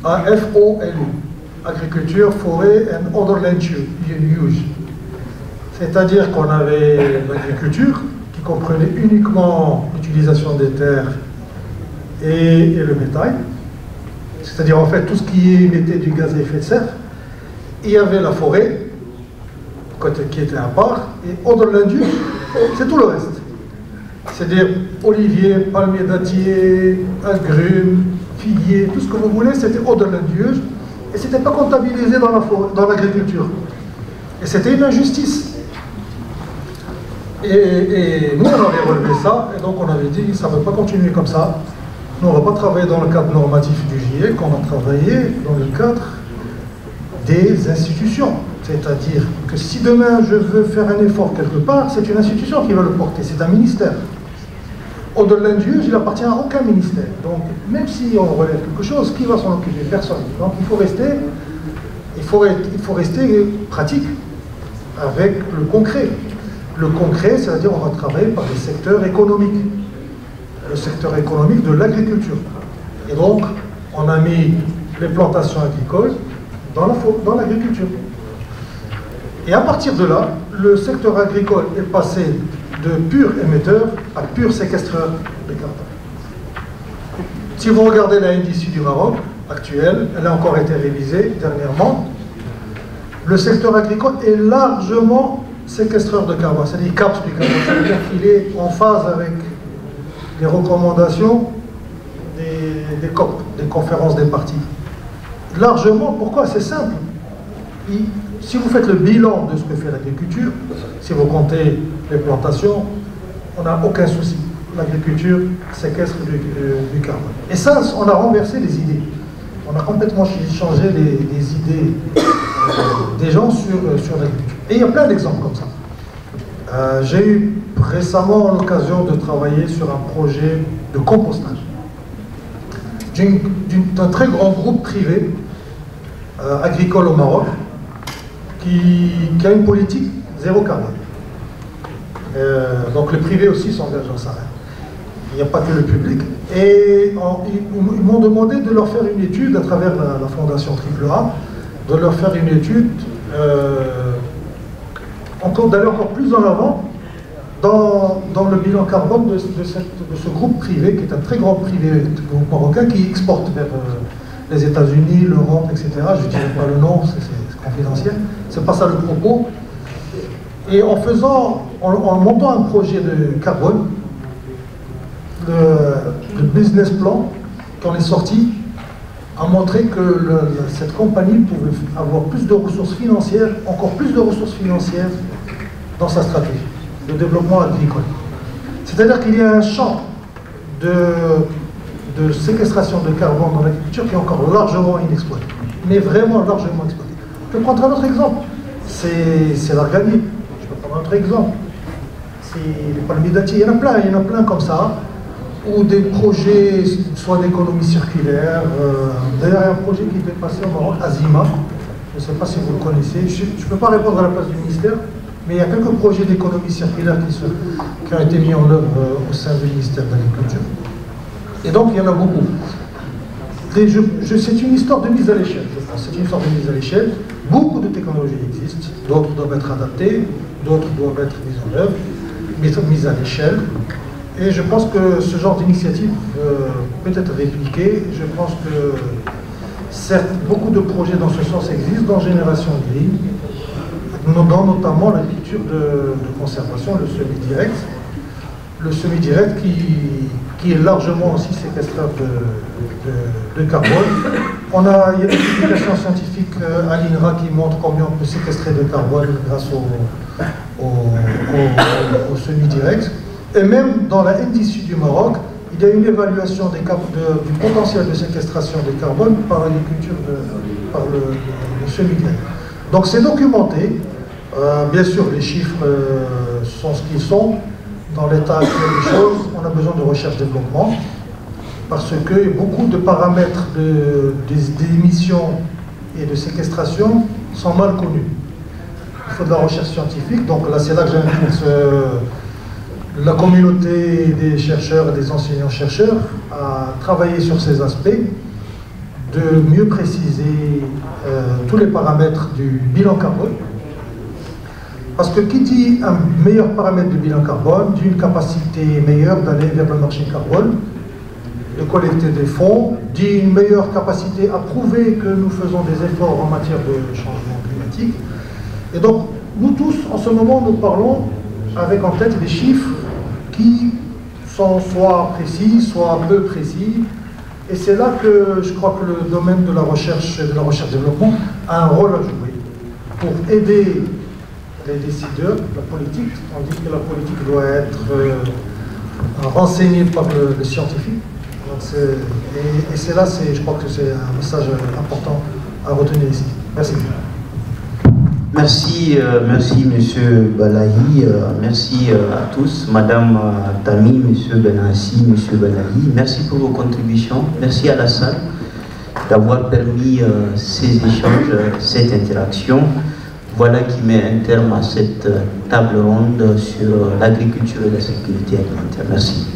A-F-O-L-U. Agriculture, forêt and other land use. C'est-à-dire qu'on avait l'agriculture qui comprenait uniquement l'utilisation des terres et le bétail. C'est-à-dire en fait tout ce qui émettait du gaz à effet de serre. Il y avait la forêt qui était à part, et other land use, c'est tout le reste. C'est-à-dire olivier, palmier dattier, agrumes, figuier, tout ce que vous voulez, c'était other land use, et c'était pas comptabilisé dans l'agriculture. Et c'était une injustice. Et nous, on avait relevé ça, et donc on avait dit, ça ne va pas continuer comme ça. Nous, on ne va pas travailler dans le cadre normatif du GIEC, on va travailler dans le cadre des institutions. C'est-à-dire que si demain je veux faire un effort quelque part, c'est une institution qui va le porter, c'est un ministère. Au-delà de l'UE, il appartient à aucun ministère. Donc, même si on relève quelque chose, qui va s'en occuper? Personne. Donc, il faut rester pratique avec le concret. Le concret, c'est-à-dire on va travailler par les secteurs économiques. Le secteur économique de l'agriculture. Et donc, on a mis les plantations agricoles dans l'agriculture. Et à partir de là, le secteur agricole est passé de pur émetteur à pur séquestreur de carbone. Si vous regardez la NDC du Maroc actuelle, elle a encore été révisée dernièrement, le secteur agricole est largement séquestreur de carbone, c'est-à-dire qu'il capte du carbone, c'est-à-dire qu'il est en phase avec les recommandations des COP, des conférences des parties. Largement, pourquoi? C'est simple. Si vous faites le bilan de ce que fait l'agriculture, si vous comptez les plantations, on n'a aucun souci. L'agriculture séquestre du carbone. Et ça, on a renversé les idées. On a complètement changé les idées des gens sur l'agriculture. Et il y a plein d'exemples comme ça. J'ai eu récemment l'occasion de travailler sur un projet de compostage d'un très grand groupe privé agricole au Maroc qui a une politique zéro carbone. Donc le privé aussi s'engage dans ça. Il n'y a pas que le public. Et ils m'ont demandé de leur faire une étude à travers la fondation AAA, de leur faire une étude d'aller encore plus en avant dans le bilan carbone de ce groupe privé, qui est un très grand privé groupe marocain qui exporte vers les États-Unis, l'Europe, etc. Je ne dirai pas le nom, c'est confidentiel. C'est pas ça le propos. Et en montant un projet de carbone, le business plan qu'on est sorti a montré que cette compagnie pouvait avoir plus de ressources financières, encore plus de ressources financières dans sa stratégie de développement agricole. C'est-à-dire qu'il y a un champ de séquestration de carbone dans l'agriculture qui est encore largement inexploité, mais vraiment largement exploité. Je peux prendre un autre exemple, c'est l'arganier. Je peux prendre un autre exemple, c'est les palmiers dattiers. Il y en a plein comme ça, ou des projets soit d'économie circulaire. D'ailleurs, il y a un projet qui était passé au Maroc, Azima. Je ne sais pas si vous le connaissez. Je ne peux pas répondre à la place du ministère, mais il y a quelques projets d'économie circulaire qui ont été mis en œuvre au sein du ministère de l'Agriculture. Et donc, il y en a beaucoup. C'est une histoire de mise à l'échelle, je pense. C'est une histoire de mise à l'échelle. Beaucoup de technologies existent, d'autres doivent être adaptées, d'autres doivent être mises en œuvre, mises à l'échelle. Et je pense que ce genre d'initiative peut être répliquée. Je pense que, certes, beaucoup de projets dans ce sens existent dans Génération Green, dans notamment la culture de conservation, le semi-direct. Le semi-direct qui est largement aussi séquestreur de carbone. Il y a des publications scientifiques à l'INRA qui montrent combien on peut séquestrer de carbone grâce au semi-direct. Et même dans la NDC du Maroc, il y a une évaluation du potentiel de séquestration de carbone par l'agriculture, par le semi-direct. Donc c'est documenté. Bien sûr, les chiffres sont ce qu'ils sont. Dans l'état actuel des choses, on a besoin de recherche-développement parce que beaucoup de paramètres d'émissions et de séquestration sont mal connus. Il faut de la recherche scientifique, donc là c'est là que j'invite la communauté des chercheurs et des enseignants-chercheurs à travailler sur ces aspects, de mieux préciser tous les paramètres du bilan carbone. Parce que qui dit un meilleur paramètre de bilan carbone, dit une capacité meilleure d'aller vers le marché carbone, de collecter des fonds, dit une meilleure capacité à prouver que nous faisons des efforts en matière de changement climatique. Et donc, nous tous, en ce moment, nous parlons avec en tête des chiffres qui sont soit précis, soit peu précis. Et c'est là que je crois que le domaine de la recherche et de la recherche-développement a un rôle à jouer pour aider les décideurs, la politique. On dit que la politique doit être renseignée par le scientifique. Et c'est là, je crois que c'est un message important à retenir ici. Merci. Merci Monsieur Balahi, merci à tous, Madame Tami, Monsieur Benassi, Monsieur Balahi, merci pour vos contributions, merci à la salle d'avoir permis ces échanges, cette interaction. Voilà qui met un terme à cette table ronde sur l'agriculture et la sécurité alimentaire. Merci.